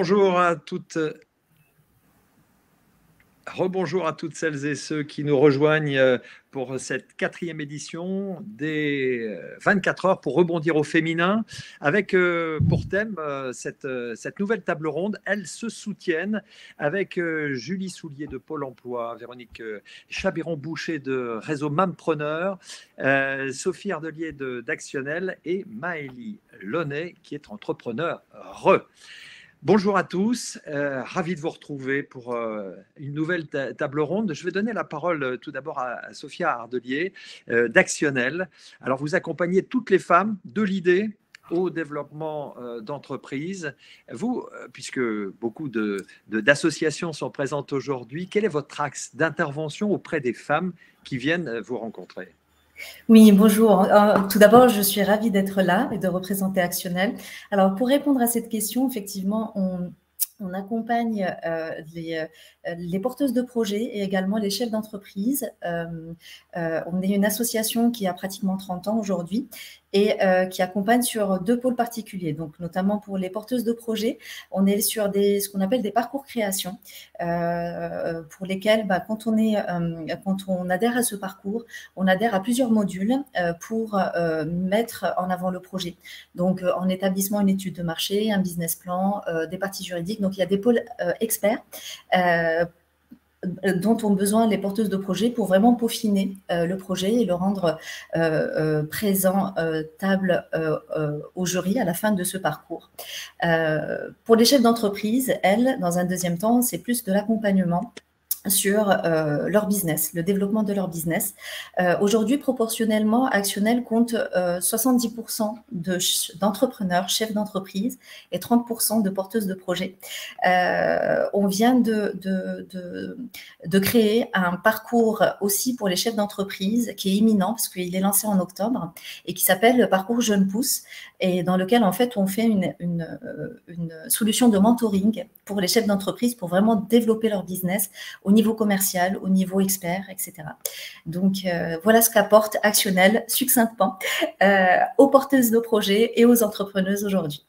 Rebonjour à toutes, rebonjour à toutes celles et ceux qui nous rejoignent pour cette 4e édition des 24 heures pour rebondir au féminin, avec pour thème cette nouvelle table ronde. Elles se soutiennent avec Julie Soulier de Pôle emploi, Véronique Chabiron-Boucher de Réseau Mampreneur, Sophie Ardelier d'Actionnel et Maëlie Launay qui est entrepreneur. Bonjour à tous, ravi de vous retrouver pour une nouvelle table ronde. Je vais donner la parole tout d'abord à Sophia Ardelier d'Actionnel. Alors vous accompagnez toutes les femmes de l'idée au développement d'entreprises. Vous, puisque beaucoup d'associations sont présentes aujourd'hui, quel est votre axe d'intervention auprès des femmes qui viennent vous rencontrer ? Oui, bonjour. Tout d'abord, je suis ravie d'être là et de représenter Actionnel. Alors, pour répondre à cette question, effectivement, on accompagne les porteuses de projets et également les chefs d'entreprise. On est une association qui a pratiquement 30 ans aujourd'hui et qui accompagne sur 2 pôles particuliers. Donc, notamment pour les porteuses de projets, on est sur ce qu'on appelle des parcours création, pour lesquels, quand on adhère à ce parcours, on adhère à plusieurs modules pour mettre en avant le projet. Donc, en établissement, une étude de marché, un business plan, des parties juridiques. Donc, il y a des pôles experts dont ont besoin les porteuses de projets pour vraiment peaufiner le projet et le rendre présentable au jury à la fin de ce parcours. Pour les chefs d'entreprise, elles, dans un deuxième temps, c'est plus de l'accompagnement sur leur business, le développement de leur business. Aujourd'hui, proportionnellement, Actionnel compte 70% d'entrepreneurs, chefs d'entreprise et 30% de porteuses de projets. On vient de créer un parcours aussi pour les chefs d'entreprise qui est imminent parce qu'il est lancé en octobre et qui s'appelle le parcours Jeune Pousse et dans lequel, en fait, on fait une solution de mentoring pour les chefs d'entreprise pour vraiment développer leur business au niveau commercial, au niveau expert, etc. Donc, voilà ce qu'apporte Actionnel succinctement aux porteuses de projets et aux entrepreneuses aujourd'hui.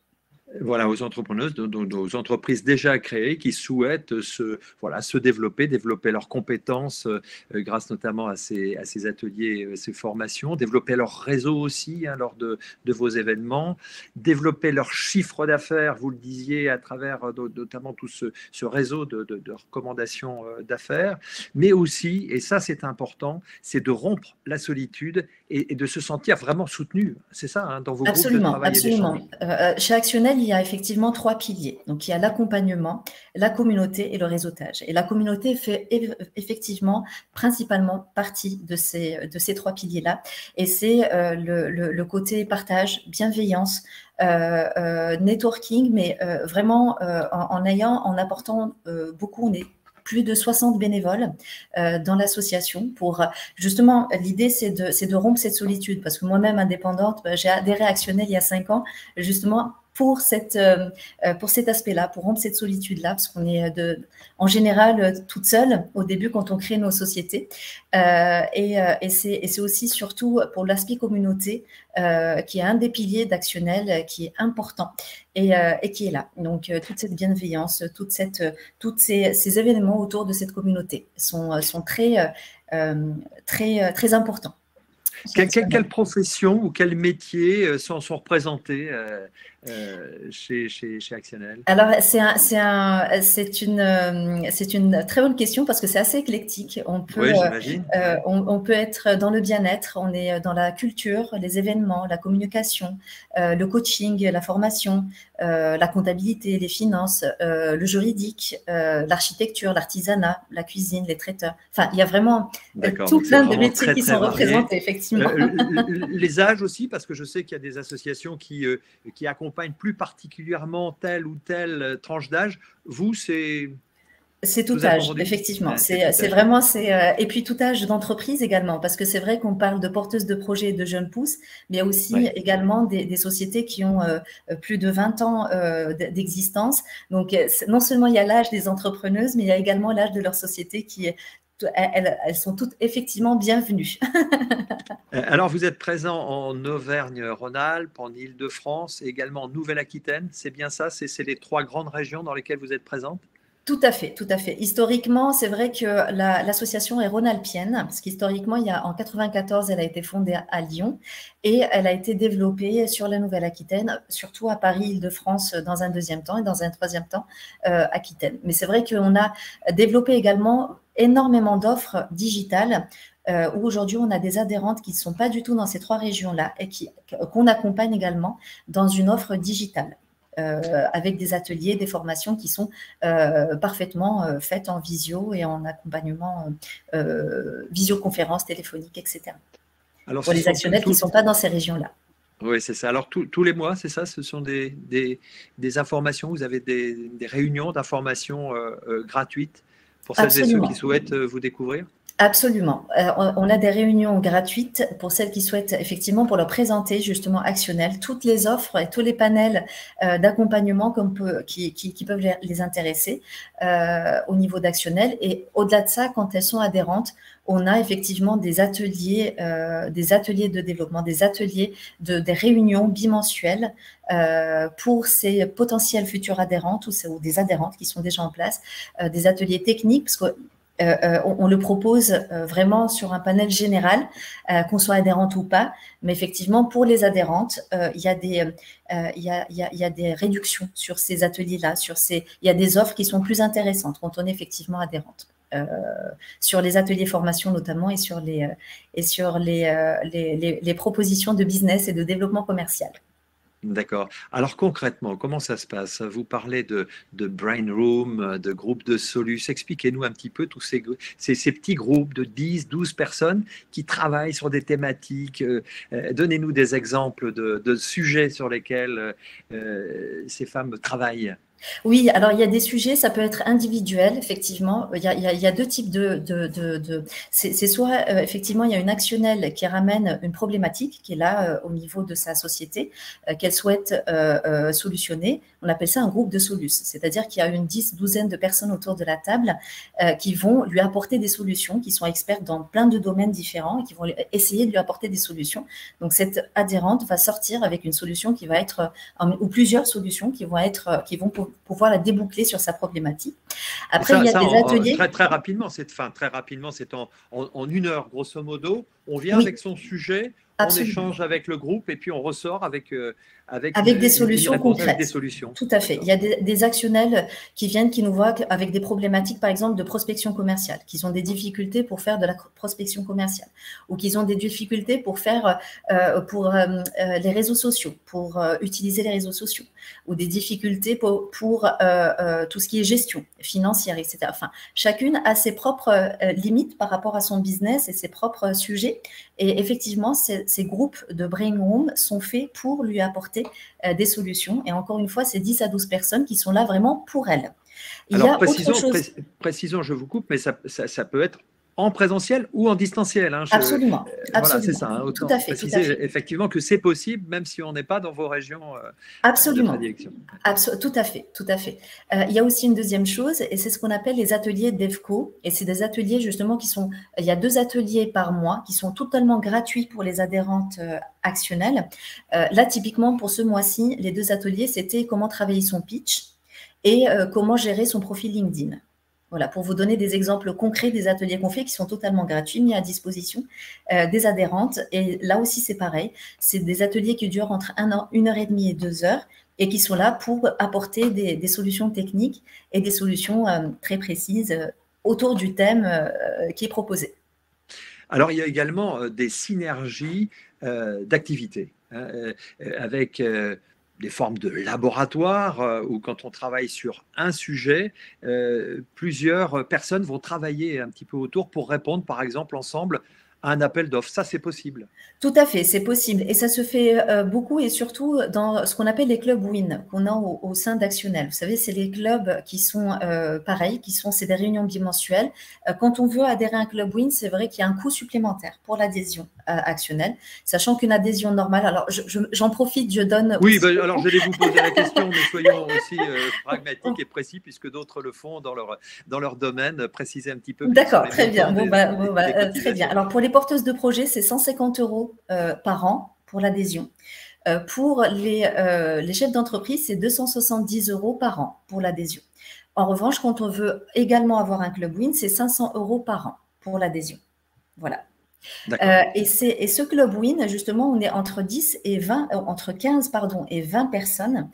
Voilà, aux entrepreneuses, aux entreprises déjà créées qui souhaitent se développer leurs compétences grâce notamment à ces ateliers, ces formations, développer leur réseau aussi lors de vos événements, développer leur chiffre d'affaires, vous le disiez, à travers notamment tout ce réseau de recommandations d'affaires, mais aussi, et ça c'est important, c'est de rompre la solitude et de se sentir vraiment soutenu. C'est ça, dans vos groupes de travail et d'échange. Absolument. Chez Actionnel, il y a effectivement 3 piliers. Donc, il y a l'accompagnement, la communauté et le réseautage. Et la communauté fait effectivement principalement partie de ces 3 piliers-là. Et c'est le côté partage, bienveillance, networking, mais vraiment en apportant beaucoup. On est plus de 60 bénévoles dans l'association pour justement, l'idée c'est de rompre cette solitude parce que moi-même indépendante, j'ai adhéré à Actionnel il y a 5 ans justement pour cet aspect-là, pour rompre cette solitude-là, parce qu'on est en général toute seule au début quand on crée nos sociétés. Et c'est aussi surtout pour l'aspect communauté qui est un des piliers d'Actionnel qui est important et qui est là. Donc, toute cette bienveillance, tous ces événements autour de cette communauté sont très importants. Quelle profession ou quel métier sont représentés chez Actionnel? Alors, c'est une très bonne question parce que c'est assez éclectique. On peut être dans le bien-être, on est dans la culture, les événements, la communication, le coaching, la formation, la comptabilité, les finances, le juridique, l'architecture, l'artisanat, la cuisine, les traiteurs. Enfin, il y a vraiment tout plein de métiers qui sont représentés, effectivement. Les âges aussi, parce que je sais qu'il y a des associations qui accompagnent plus particulièrement telle ou telle tranche d'âge. Vous, c'est tout âge, effectivement. Et puis tout âge d'entreprise également, parce que c'est vrai qu'on parle de porteuses de projets et de jeunes pousses, mais il y a aussi également des sociétés qui ont plus de 20 ans d'existence. Donc, non seulement il y a l'âge des entrepreneuses, mais il y a également l'âge de leur société qui est elles sont toutes effectivement bienvenues. Alors, vous êtes présent en Auvergne-Rhône-Alpes, en Île-de-France et également en Nouvelle-Aquitaine. C'est bien ça? C'est les trois grandes régions dans lesquelles vous êtes présente? Tout à fait, tout à fait. Historiquement, c'est vrai que l'association est rhône-alpienne, parce qu'historiquement, en 94, elle a été fondée à Lyon et elle a été développée sur la Nouvelle-Aquitaine, surtout à Paris, Île-de-France dans un deuxième temps et dans un troisième temps Aquitaine. Mais c'est vrai qu'on a développé également énormément d'offres digitales où aujourd'hui on a des adhérentes qui ne sont pas du tout dans ces trois régions-là et qu'on accompagne également dans une offre digitale. Avec des ateliers, des formations qui sont parfaitement faites en visio et en accompagnement visioconférence téléphonique, etc. Alors, pour les actionnaires qui ne sont pas dans ces régions-là. Oui, c'est ça. Alors, tous les mois, c'est ça? Ce sont des informations, vous avez des réunions d'informations gratuites pour celles et ceux qui souhaitent vous découvrir? Absolument. On a des réunions gratuites pour celles qui souhaitent effectivement pour leur présenter justement Actionnel toutes les offres et tous les panels d'accompagnement qui peuvent les intéresser au niveau d'Actionnel. Et au-delà de ça, quand elles sont adhérentes, on a effectivement des ateliers de développement, des réunions bimensuelles pour ces potentielles futures adhérentes ou des adhérentes qui sont déjà en place, des ateliers techniques, parce que on le propose vraiment sur un panel général, qu'on soit adhérente ou pas, mais effectivement pour les adhérentes, il y a des réductions sur ces ateliers-là, il y a des offres qui sont plus intéressantes quand on est effectivement adhérente. Sur les ateliers formation notamment et sur les propositions de business et de développement commercial. D'accord. Alors concrètement, comment ça se passe? Vous parlez de brain room, de groupes de Solus. Expliquez-nous un petit peu tous ces petits groupes de 10, 12 personnes qui travaillent sur des thématiques. Donnez-nous des exemples de sujets sur lesquels ces femmes travaillent. Oui, alors il y a des sujets, ça peut être individuel, effectivement. Il y a deux types c'est soit effectivement il y a une actionnelle qui ramène une problématique qui est là au niveau de sa société, qu'elle souhaite solutionner. On appelle ça un groupe de solus, c'est-à-dire qu'il y a une douzaine de personnes autour de la table qui vont lui apporter des solutions, qui sont expertes dans plein de domaines différents et qui vont essayer de lui apporter des solutions. Donc cette adhérente va sortir avec une solution qui va être, ou plusieurs solutions qui vont pouvoir la déboucler sur sa problématique. Après, il y a des ateliers. Très rapidement, c'est en 1 heure, grosso modo. On vient avec son sujet, absolument. On échange avec le groupe et puis on ressort avec des solutions concrètes. Avec des solutions. Tout à fait. Il y a des actionnels qui viennent, qui nous voient avec des problématiques, par exemple, de prospection commerciale, qui ont des difficultés pour faire de la prospection commerciale, ou qui ont des difficultés pour faire les réseaux sociaux, pour utiliser les réseaux sociaux, ou des difficultés pour tout ce qui est gestion financière, etc. Enfin, chacune a ses propres limites par rapport à son business et ses propres sujets. Et effectivement, ces groupes de brain room sont faits pour lui apporter des solutions. Et encore une fois, c'est 10 à 12 personnes qui sont là vraiment pour elle. Alors, précisons, je vous coupe, mais ça peut être en présentiel ou en distanciel. Absolument. Voilà, c'est ça. Autant tout à fait. Effectivement que c'est possible, même si on n'est pas dans vos régions de prédilection. Tout à fait. Il y a aussi une deuxième chose, et c'est ce qu'on appelle les ateliers DEVCO. Et c'est des ateliers justement il y a 2 ateliers par mois qui sont totalement gratuits pour les adhérentes actionnelles. Là, typiquement, pour ce mois-ci, les 2 ateliers, c'était comment travailler son pitch et comment gérer son profil LinkedIn. Voilà, pour vous donner des exemples concrets des ateliers qu'on fait qui sont totalement gratuits, mis à disposition des adhérentes. Et là aussi, c'est pareil. C'est des ateliers qui durent entre 1h30 et 2 heures et qui sont là pour apporter des solutions techniques et des solutions très précises autour du thème qui est proposé. Alors, il y a également des synergies d'activités avec des formes de laboratoire où quand on travaille sur un sujet, plusieurs personnes vont travailler un petit peu autour pour répondre, par exemple, ensemble à un appel d'offres. Ça, c'est possible. Tout à fait, c'est possible. Et ça se fait beaucoup et surtout dans ce qu'on appelle les clubs WIN qu'on a au sein d'Actionnel. Vous savez, c'est les clubs qui sont pareils, c'est des réunions bimensuelles. Quand on veut adhérer à un club WIN, c'est vrai qu'il y a un coût supplémentaire pour l'adhésion Actionnel, sachant qu'une adhésion normale, alors j'en profite, je donne… Oui, alors j'allais vous poser la question, mais soyons aussi pragmatiques et précis, puisque d'autres le font dans leur domaine. Précisez un petit peu. D'accord, très bien. Très bien. Alors, pour les porteuses de projets, c'est 150 € par an pour l'adhésion. Pour les chefs d'entreprise, c'est 270 € par an pour l'adhésion. En revanche, quand on veut également avoir un club WIN, c'est 500 € par an pour l'adhésion. Voilà. Et ce club WIN, justement, on est entre 10 et 20, entre 15 et 20 personnes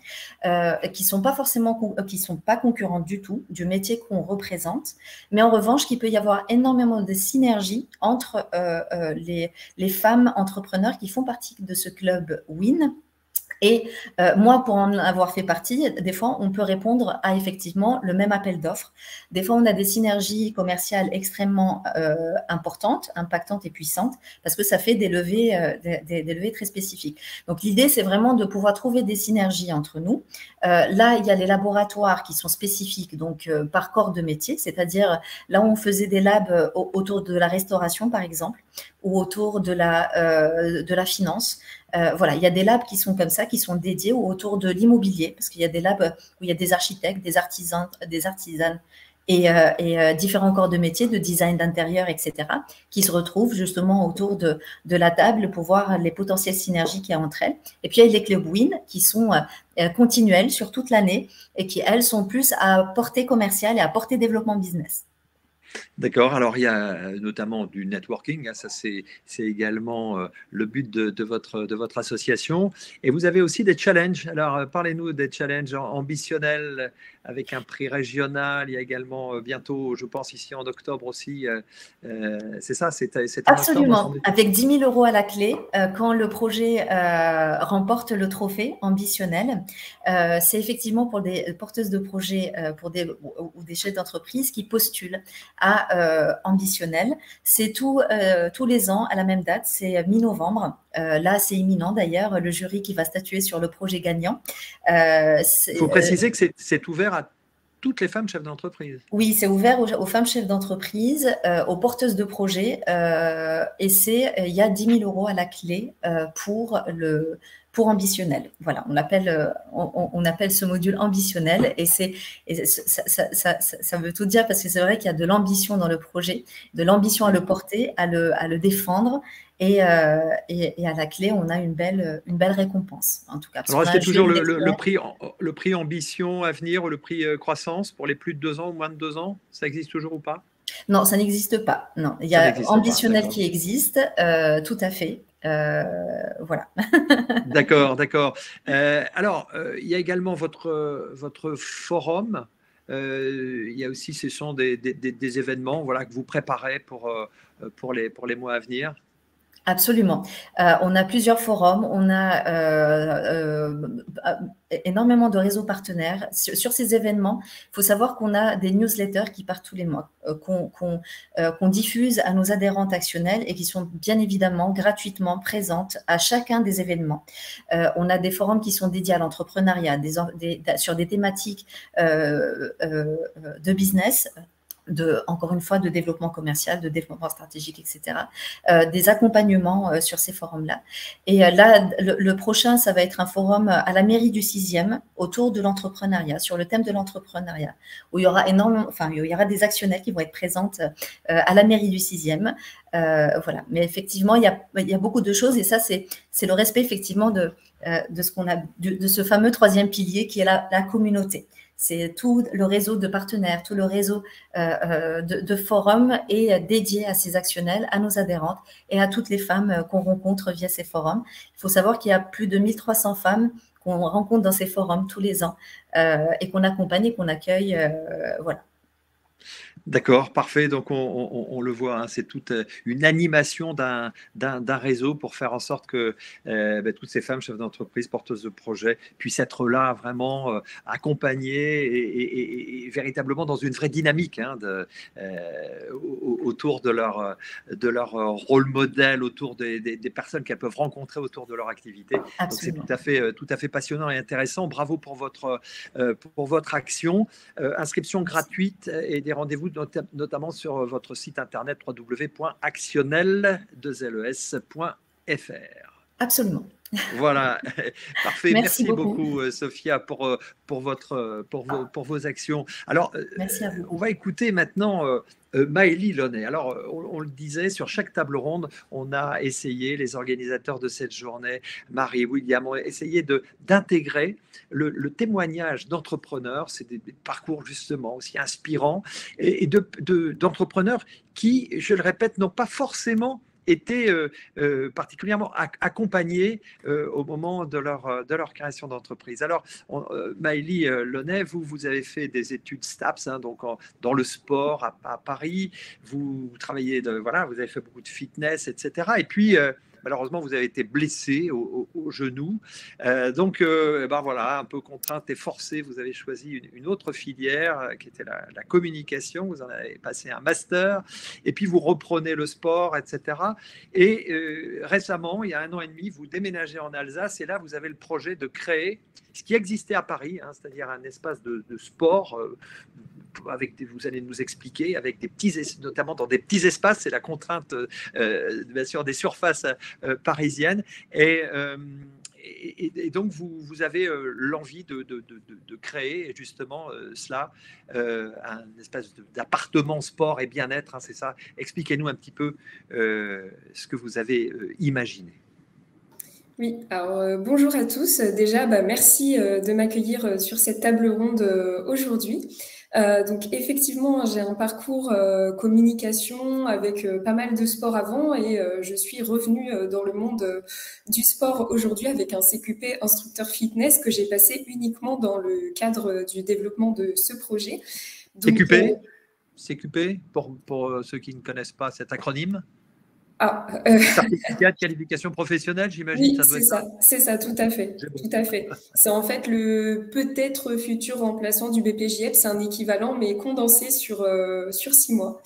qui sont pas forcément, qui sont pas concurrentes du tout du métier qu'on représente, mais en revanche, qu'il peut y avoir énormément de synergie entre les femmes entrepreneurs qui font partie de ce club WIN. Et moi, pour en avoir fait partie, des fois, on peut répondre à effectivement le même appel d'offres. Des fois, on a des synergies commerciales extrêmement importantes, impactantes et puissantes, parce que ça fait des levées très spécifiques. Donc, l'idée, c'est vraiment de pouvoir trouver des synergies entre nous. Là, il y a les laboratoires qui sont spécifiques, donc par corps de métier, c'est-à-dire là où on faisait des labs autour de la restauration, par exemple, ou autour de la finance. Voilà, il y a des labs qui sont comme ça, qui sont dédiés autour de l'immobilier, parce qu'il y a des labs où il y a des architectes, des artisanes et différents corps de métier, de design d'intérieur, etc., qui se retrouvent justement autour de la table pour voir les potentielles synergies qu'il y a entre elles. Et puis, il y a les clubs WIN qui sont continuels sur toute l'année et qui, elles, sont plus à portée commerciale et à portée développement business. D'accord. Alors, il y a notamment du networking. Hein, ça, c'est également le but de votre association. Et vous avez aussi des challenges. Alors, parlez-nous des challenges ambitionnels avec un prix régional. Il y a également bientôt, je pense, ici en octobre aussi. C'est ça, c'est Absolument. Avec 10 000 € à la clé, quand le projet remporte le trophée ambitionnel, c'est effectivement pour des porteuses de projets ou des chefs d'entreprise qui postulent à ambitionnel. C'est tous les ans à la même date, c'est mi-novembre. Là, c'est imminent d'ailleurs, le jury qui va statuer sur le projet gagnant. Il faut préciser que c'est ouvert à toutes les femmes chefs d'entreprise. Oui, c'est ouvert aux femmes chefs d'entreprise, aux porteuses de projets, et il y a 10 000 € à la clé pour ambitionnel. Voilà, on appelle ce module ambitionnel, et ça veut tout dire, parce que c'est vrai qu'il y a de l'ambition dans le projet, de l'ambition à le porter, à le défendre. Et à la clé, on a une belle récompense, en tout cas. Alors, est-ce qu'il y a toujours le prix ambition à venir, ou le prix croissance pour les plus de 2 ans ou moins de 2 ans? Ça existe toujours ou pas? Non, ça n'existe pas. Non, il y a ambitionnel qui existe, tout à fait. Voilà. D'accord. Alors, il y a également votre forum. Il y a aussi, ce sont des événements, voilà, que vous préparez pour les mois à venir. Absolument. On a plusieurs forums, on a énormément de réseaux partenaires. Sur ces événements, il faut savoir qu'on a des newsletters qui partent tous les mois, qu'on diffuse à nos adhérentes actionnelles et qui sont bien évidemment gratuitement présentes à chacun des événements. On a des forums qui sont dédiés à l'entrepreneuriat, sur des thématiques de business, encore une fois, de développement commercial, de développement stratégique, etc. Des accompagnements sur ces forums-là. Et là, le prochain, ça va être un forum à la mairie du 6e autour de l'entrepreneuriat, sur le thème de l'entrepreneuriat, où il y aura il y aura des actionnaires qui vont être présentes à la mairie du 6e. Voilà. Mais effectivement, il y a beaucoup de choses, et ça, c'est le respect effectivement de ce fameux 3e pilier qui est la communauté. C'est tout le réseau de partenaires, tout le réseau de forums est dédié à ces actionnels, à nos adhérentes et à toutes les femmes qu'on rencontre via ces forums. Il faut savoir qu'il y a plus de 1300 femmes qu'on rencontre dans ces forums tous les ans et qu'on accompagne et qu'on accueille. Voilà. D'accord, parfait. Donc, on le voit, hein, c'est toute une animation d'un réseau pour faire en sorte que toutes ces femmes chefs d'entreprise, porteuses de projets, puissent être là vraiment accompagnées et véritablement dans une vraie dynamique, hein, autour de leur rôle modèle, autour des personnes qu'elles peuvent rencontrer autour de leur activité. Donc, c'est Absolument. tout à fait passionnant et intéressant. Bravo pour votre action. Inscription gratuite et des rendez-vous notamment sur votre site internet www.actionnel2les.fr. Absolument. Voilà, parfait. Merci Merci beaucoup. beaucoup, Sophia, pour vos actions. Alors, Merci à vous. on va écouter maintenant Maëlie Launay. Alors, on le disait, sur chaque table ronde, on a essayé, les organisateurs de cette journée, Marie, William, ont essayé d'intégrer le témoignage d'entrepreneurs. C'est des parcours justement aussi inspirants et d'entrepreneurs qui, je le répète, n'ont pas forcément été particulièrement accompagnés au moment de leur création d'entreprise. Alors, Maëlie Launay, vous avez fait des études STAPS, hein, donc dans le sport à Paris. Vous travaillez, voilà, vous avez fait beaucoup de fitness, etc. Et puis, malheureusement, vous avez été blessé au genou. Donc, voilà, un peu contrainte et forcée, vous avez choisi une autre filière qui était la communication. Vous en avez passé un master. Et puis, vous reprenez le sport, etc. Et récemment, il y a 1 an et demi, vous déménagez en Alsace. Et là, vous avez le projet de créer ce qui existait à Paris, hein, c'est-à-dire un espace de sport vous allez nous expliquer, avec notamment dans des petits espaces, c'est la contrainte bien sûr des surfaces parisiennes. Et donc, vous avez l'envie de créer justement cela, un espèce d'appartement sport et bien-être, hein, c'est ça. Expliquez-nous un petit peu ce que vous avez imaginé. Oui, alors bonjour à tous. Déjà, merci de m'accueillir sur cette table ronde aujourd'hui. Donc effectivement, j'ai un parcours communication avec pas mal de sport avant et je suis revenue dans le monde du sport aujourd'hui avec un CQP instructeur fitness que j'ai passé uniquement dans le cadre du développement de ce projet. Donc, CQP, pour ceux qui ne connaissent pas cet acronyme. Certificat de qualification professionnelle, j'imagine. Oui, c'est ça, tout à fait. Tout à fait. C'est en fait le peut-être futur remplaçant du BPJEP, c'est un équivalent, mais condensé sur 6 mois.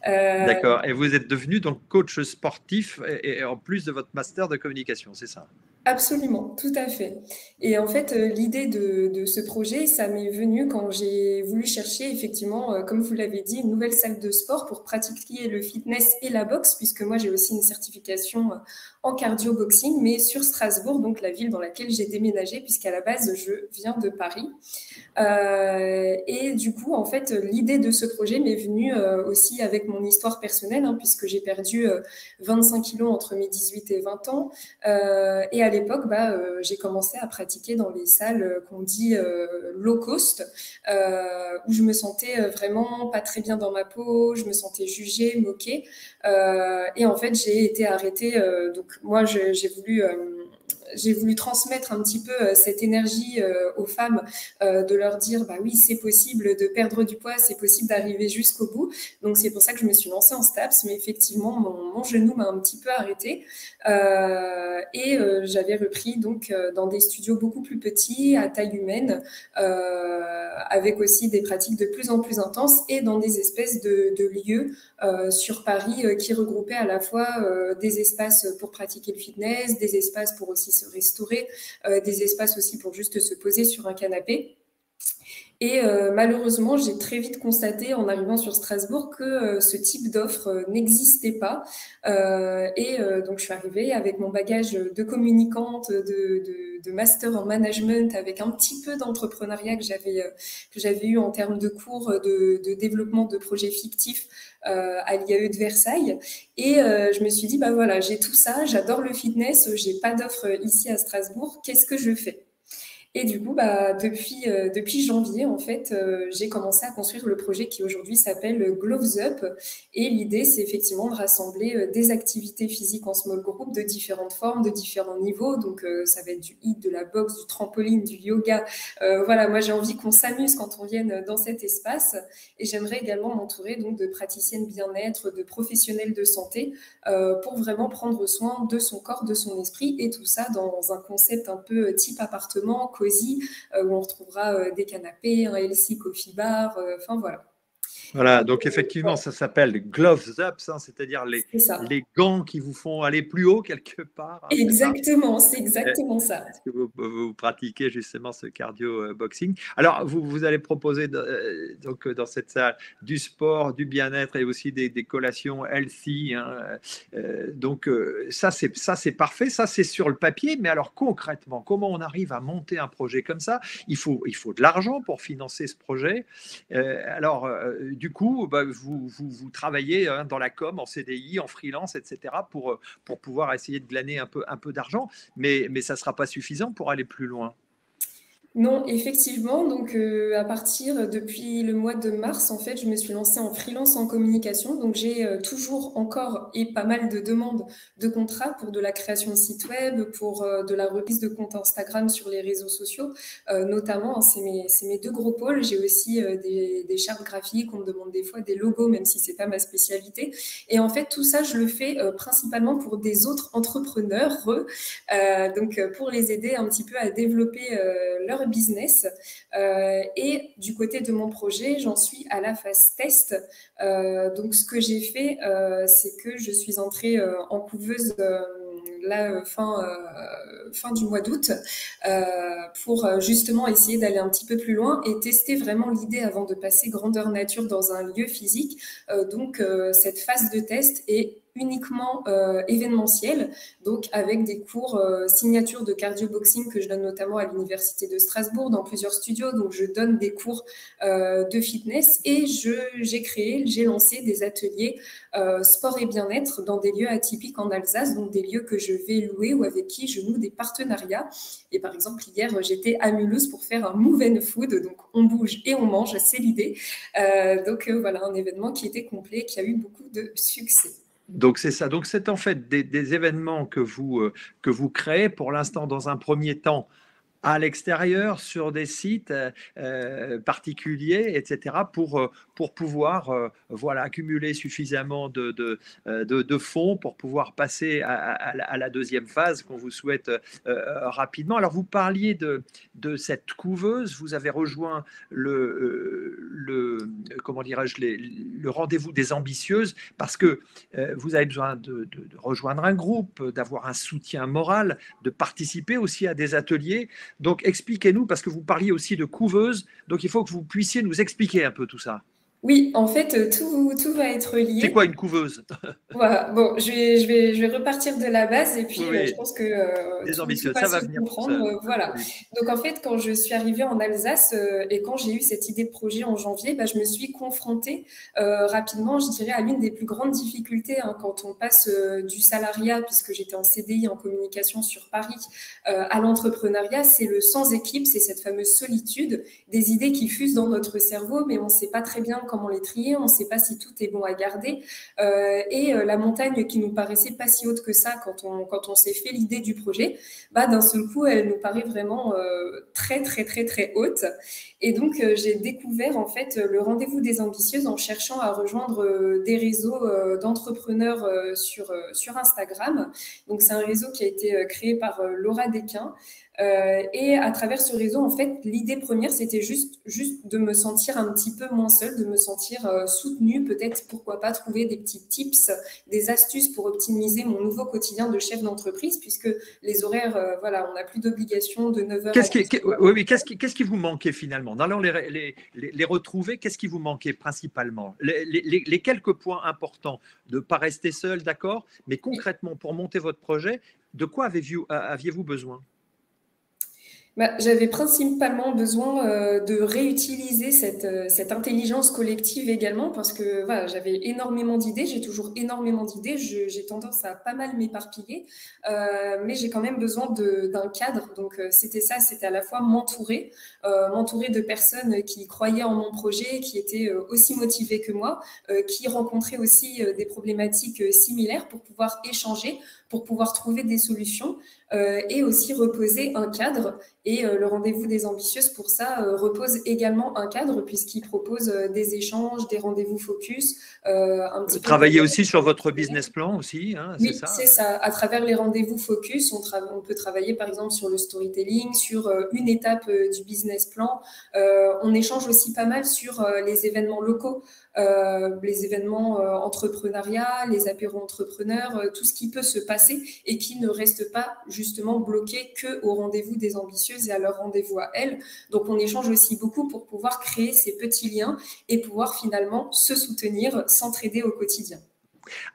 D'accord. Et vous êtes devenu donc coach sportif et en plus de votre master de communication, c'est ça? Absolument, tout à fait. Et en fait, l'idée de ce projet, ça m'est venu quand j'ai voulu chercher effectivement, comme vous l'avez dit, une nouvelle salle de sport pour pratiquer le fitness et la boxe, puisque moi j'ai aussi une certification en cardio-boxing, mais sur Strasbourg, donc la ville dans laquelle j'ai déménagé, puisqu'à la base, je viens de Paris. Et du coup, en fait, l'idée de ce projet m'est venue aussi avec mon histoire personnelle, hein, puisque j'ai perdu 25 kilos entre mes 18 et 20 ans. Et à l'époque, j'ai commencé à pratiquer dans les salles qu'on dit low cost, où je me sentais vraiment pas très bien dans ma peau, je me sentais jugée, moquée. Et en fait, j'ai été arrêtée. Donc moi, j'ai voulu transmettre un petit peu cette énergie aux femmes, de leur dire oui, c'est possible de perdre du poids, c'est possible d'arriver jusqu'au bout. Donc c'est pour ça que je me suis lancée en STAPS, mais effectivement mon genou m'a un petit peu arrêtée et j'avais repris donc dans des studios beaucoup plus petits, à taille humaine, avec aussi des pratiques de plus en plus intenses et dans des espèces de lieux sur Paris qui regroupaient à la fois des espaces pour pratiquer le fitness, des espaces pour aussi se restaurer, des espaces aussi pour juste se poser sur un canapé. Et malheureusement, j'ai très vite constaté en arrivant sur Strasbourg que ce type d'offre n'existait pas. Donc, je suis arrivée avec mon bagage de communicante, de master en management, avec un petit peu d'entrepreneuriat que j'avais eu en termes de cours de développement de projets fictifs à l'IAE de Versailles. Et je me suis dit, voilà, j'ai tout ça, j'adore le fitness, j'ai pas d'offre ici à Strasbourg, qu'est-ce que je fais ? Et du coup, depuis janvier, en fait, j'ai commencé à construire le projet qui aujourd'hui s'appelle Gloves Up. Et l'idée, c'est effectivement de rassembler des activités physiques en small group de différentes formes, de différents niveaux. Donc, ça va être du HIIT, de la boxe, du trampoline, du yoga. Voilà, moi, j'ai envie qu'on s'amuse quand on vienne dans cet espace. Et j'aimerais également m'entourer donc de praticiennes bien-être, de professionnels de santé pour vraiment prendre soin de son corps, de son esprit, et tout ça dans un concept un peu type appartement, cosy, où on retrouvera des canapés, un healthy coffee bar, enfin voilà. Voilà, donc effectivement, ça s'appelle Gloves Up, hein, c'est-à-dire C'est ça. les gants qui vous font aller plus haut quelque part, hein, c'est ça? Exactement, c'est exactement ça. Est-ce que vous pratiquez justement ce cardio boxing? Alors, vous allez proposer donc, dans cette salle du sport, du bien-être et aussi des collations healthy, hein, donc, ça, c'est parfait. Ça, c'est sur le papier. Mais alors, concrètement, comment on arrive à monter un projet comme ça? Il faut de l'argent pour financer ce projet. Alors, du coup, bah, vous travaillez, hein, dans la com, en CDI, en freelance, etc., pour pouvoir essayer de glaner un peu d'argent. Mais ça ne sera pas suffisant pour aller plus loin. Non, effectivement, donc à partir depuis le mois de mars, en fait, je me suis lancée en freelance en communication. Donc j'ai toujours encore et pas mal de demandes de contrats pour de la création de sites web, pour de la reprise de compte Instagram sur les réseaux sociaux, notamment, hein, c'est mes deux gros pôles. J'ai aussi des chartes graphiques, on me demande des fois des logos, même si c'est pas ma spécialité. Et en fait, tout ça, je le fais principalement pour des autres entrepreneurs, donc pour les aider un petit peu à développer leur business. Et du côté de mon projet, j'en suis à la phase test. Donc, ce que j'ai fait, c'est que je suis entrée en couveuse là, fin du mois d'août, pour justement essayer d'aller un petit peu plus loin et tester vraiment l'idée avant de passer grandeur nature dans un lieu physique. Donc, cette phase de test est uniquement événementiel, donc avec des cours signature de cardio boxing que je donne notamment à l'université de Strasbourg dans plusieurs studios. Donc je donne des cours de fitness et j'ai lancé des ateliers sport et bien-être dans des lieux atypiques en Alsace, donc des lieux que je vais louer ou avec qui je noue des partenariats. Et par exemple, hier, j'étais à Mulhouse pour faire un Move and Food, donc on bouge et on mange, c'est l'idée. Donc voilà, un événement qui était complet, qui a eu beaucoup de succès. Donc c'est ça. Donc c'est en fait des événements que vous créez pour l'instant dans un premier temps à l'extérieur, sur des sites particuliers, etc., pour pouvoir voilà, accumuler suffisamment de fonds pour pouvoir passer à la deuxième phase qu'on vous souhaite rapidement. Alors, vous parliez de cette couveuse, vous avez rejoint comment dirais-je, le rendez-vous des ambitieuses parce que vous avez besoin de rejoindre un groupe, d'avoir un soutien moral, de participer aussi à des ateliers. Donc, expliquez-nous, parce que vous parliez aussi de couveuse, donc il faut que vous puissiez nous expliquer un peu tout ça. Oui, en fait, tout va être lié. C'est quoi une couveuse? Voilà, bon, je vais repartir de la base et puis Oui, je pense que des tout ambitieuses, va ça va se venir pour ça. comprendre. Voilà. Absolument. Donc en fait, quand je suis arrivée en Alsace et quand j'ai eu cette idée de projet en janvier, bah, je me suis confrontée rapidement, je dirais, à l'une des plus grandes difficultés hein, quand on passe du salariat, puisque j'étais en CDI en communication sur Paris, à l'entrepreneuriat, c'est le sans équipe, c'est cette fameuse solitude, des idées qui fusent dans notre cerveau, mais on ne sait pas très bien comment les trier, on ne sait pas si tout est bon à garder. Et la montagne qui nous paraissait pas si haute que ça quand on s'est fait l'idée du projet, bah, d'un seul coup, elle nous paraît vraiment très, très, très, très haute. Et donc, j'ai découvert en fait le rendez-vous des ambitieuses en cherchant à rejoindre des réseaux d'entrepreneurs sur Instagram. Donc, c'est un réseau qui a été créé par Laura Desquin. Et à travers ce réseau, en fait, l'idée première, c'était juste de me sentir un petit peu moins seule, de me sentir soutenue, peut-être, pourquoi pas, trouver des petits tips, des astuces pour optimiser mon nouveau quotidien de chef d'entreprise, puisque les horaires, voilà, on n'a plus d'obligation de 9h à 10h. Oui, qu'est-ce qui vous manquait finalement? Dans les retrouver, qu'est-ce qui vous manquait principalement? Les quelques points importants, de ne pas rester seul, d'accord, mais concrètement, pour monter votre projet, de quoi aviez-vous besoin? Bah, j'avais principalement besoin de réutiliser cette intelligence collective également parce que voilà, j'avais énormément d'idées, j'ai toujours énormément d'idées, j'ai tendance à pas mal m'éparpiller, mais j'ai quand même besoin d'un cadre. Donc c'était ça, c'était à la fois m'entourer de personnes qui croyaient en mon projet, qui étaient aussi motivées que moi, qui rencontraient aussi des problématiques similaires pour pouvoir échanger, pour pouvoir trouver des solutions et aussi reposer un cadre. Et le rendez-vous des ambitieuses, pour ça, repose également un cadre puisqu'il propose des échanges, des rendez-vous focus. Un petit Vous peu travaillez aussi sur votre business plan aussi, hein, c'est Oui, ça? c'est ça. À travers les rendez-vous focus, on peut travailler par exemple sur le storytelling, sur une étape du business plan. On échange aussi pas mal sur les événements locaux, les événements entrepreneuriat, les apéros entrepreneurs, tout ce qui peut se passer et qui ne reste pas justement bloqué que au rendez-vous des ambitieuses et à leur rendez-vous à elles. Donc on échange aussi beaucoup pour pouvoir créer ces petits liens et pouvoir finalement se soutenir, s'entraider au quotidien.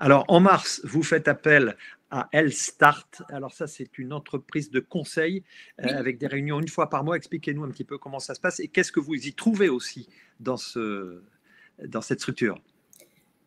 Alors, en mars, vous faites appel à Elstart. Alors ça, c'est une entreprise de conseil Oui. avec des réunions une fois par mois. Expliquez-nous un petit peu comment ça se passe et qu'est-ce que vous y trouvez aussi dans cette structure.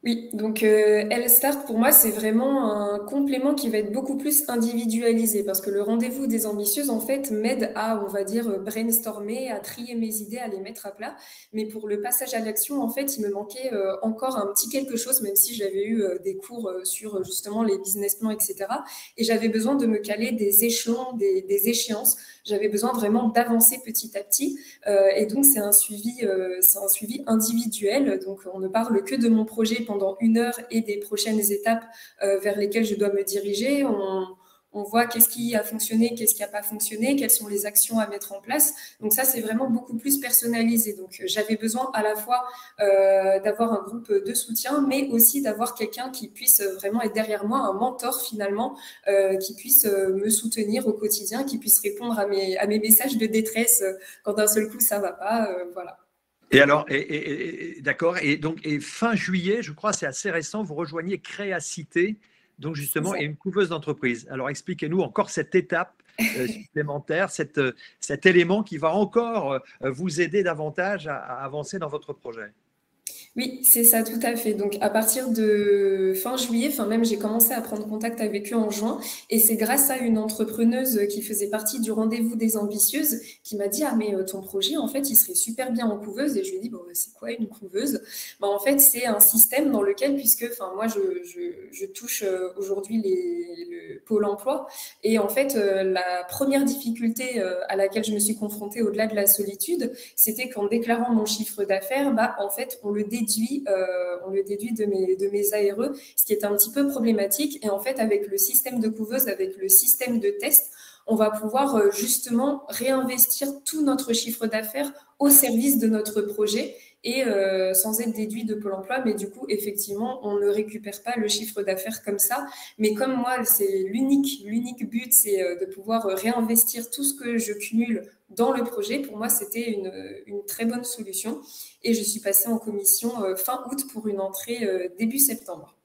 Oui, donc L-Start, pour moi, c'est vraiment un complément qui va être beaucoup plus individualisé parce que le rendez-vous des ambitieuses, en fait, m'aide à, on va dire, brainstormer, à trier mes idées, à les mettre à plat. Mais pour le passage à l'action, en fait, il me manquait encore un petit quelque chose, même si j'avais eu des cours sur justement les business plans, etc. Et j'avais besoin de me caler des échelons, des échéances. J'avais besoin vraiment d'avancer petit à petit. Et donc, c'est un suivi individuel. Donc, on ne parle que de mon projet pendant 1 heure et des prochaines étapes vers lesquelles je dois me diriger. On voit qu'est-ce qui a fonctionné, qu'est-ce qui n'a pas fonctionné, quelles sont les actions à mettre en place. Donc ça, c'est vraiment beaucoup plus personnalisé. Donc j'avais besoin à la fois d'avoir un groupe de soutien, mais aussi d'avoir quelqu'un qui puisse vraiment être derrière moi, un mentor finalement, qui puisse me soutenir au quotidien, qui puisse répondre à mes messages de détresse quand d'un seul coup ça ne va pas. Voilà. Et alors, d'accord, et donc fin juillet, je crois, c'est assez récent, vous rejoignez Créacité, donc justement, et une couveuse d'entreprise. Alors expliquez-nous encore cette étape supplémentaire, cet élément qui va encore vous aider davantage à avancer dans votre projet. Oui, c'est ça, tout à fait. Donc, à partir de fin juillet, enfin même, j'ai commencé à prendre contact avec eux en juin. Et c'est grâce à une entrepreneuse qui faisait partie du rendez-vous des ambitieuses qui m'a dit, ah, mais ton projet, en fait, il serait super bien en couveuse. Et je lui ai dit, bon, c'est quoi une couveuse? Ben, en fait, c'est un système dans lequel, puisque, enfin, moi, je touche aujourd'hui le Pôle emploi. Et en fait, la première difficulté à laquelle je me suis confrontée au-delà de la solitude, c'était qu'en déclarant mon chiffre d'affaires, bah, en fait, on le déduit de mes ARE, ce qui est un petit peu problématique. Et en fait, avec le système de couveuse, avec le système de test, on va pouvoir justement réinvestir tout notre chiffre d'affaires au service de notre projet et sans être déduit de Pôle emploi. Mais du coup, effectivement, on ne récupère pas le chiffre d'affaires comme ça. Mais comme moi, c'est l'unique but, c'est de pouvoir réinvestir tout ce que je cumule dans le projet. Pour moi, c'était une très bonne solution. Et je suis passée en commission fin août pour une entrée début septembre.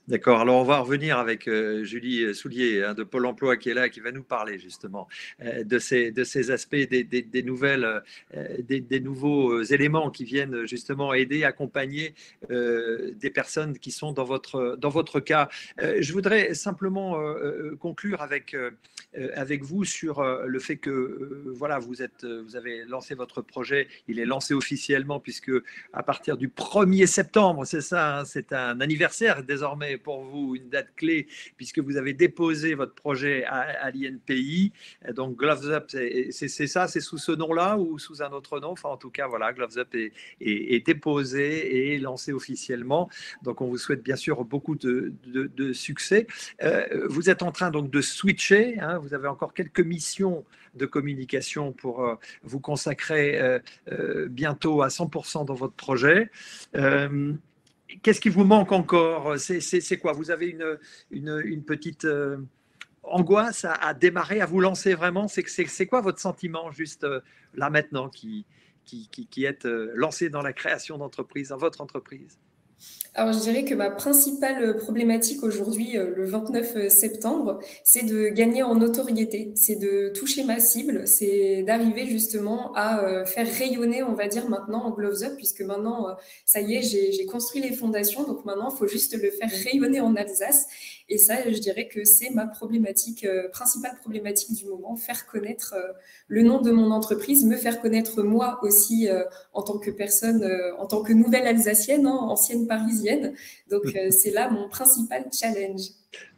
D'accord, alors on va revenir avec Julie Soulier hein, de Pôle emploi qui est là, qui va nous parler justement de ces aspects, des nouvelles, des nouveaux éléments qui viennent justement aider, accompagner des personnes qui sont dans votre cas. Je voudrais simplement conclure avec vous sur le fait que voilà, vous avez lancé votre projet, il est lancé officiellement puisque à partir du 1er septembre, c'est ça, hein, c'est un anniversaire désormais pour vous, une date clé, puisque vous avez déposé votre projet à l'INPI. Donc, Gloves Up, c'est ça, c'est sous ce nom-là ou sous un autre nom? Enfin, en tout cas, voilà, Gloves Up est déposé et lancé officiellement. Donc, on vous souhaite bien sûr beaucoup de succès. Vous êtes en train donc de switcher. Hein, vous avez encore quelques missions de communication pour vous consacrer bientôt à 100% dans votre projet. Qu'est-ce qui vous manque encore? C'est quoi? Vous avez une petite angoisse à démarrer, à vous lancer vraiment? C'est quoi votre sentiment juste là maintenant qui est lancé dans la création d'entreprise, dans votre entreprise? Alors, je dirais que ma principale problématique aujourd'hui, le 29 septembre, c'est de gagner en notoriété, c'est de toucher ma cible, c'est d'arriver justement à faire rayonner, on va dire maintenant en Gloves Up, puisque maintenant, ça y est, j'ai construit les fondations, donc maintenant, il faut juste le faire rayonner en Alsace. Et ça, je dirais que c'est ma problématique, principale problématique du moment, faire connaître le nom de mon entreprise, me faire connaître moi aussi en tant que personne, en tant que nouvelle Alsacienne, hein, ancienne Parisienne. Donc, c'est là mon principal challenge.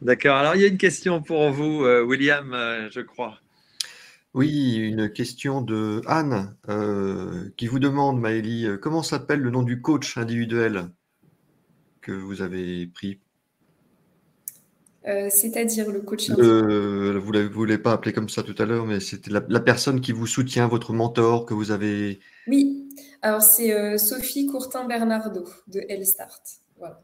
D'accord. Alors, il y a une question pour vous, William, je crois. Oui, une question de Anne qui vous demande, Maëlie, comment s'appelle le nom du coach individuel que vous avez pris? C'est-à-dire le coach vous ne l'avez pas appelé comme ça tout à l'heure, mais c'était la personne qui vous soutient, votre mentor que vous avez. Oui, alors c'est Sophie Courtin-Bernardo de Hellstart. Voilà.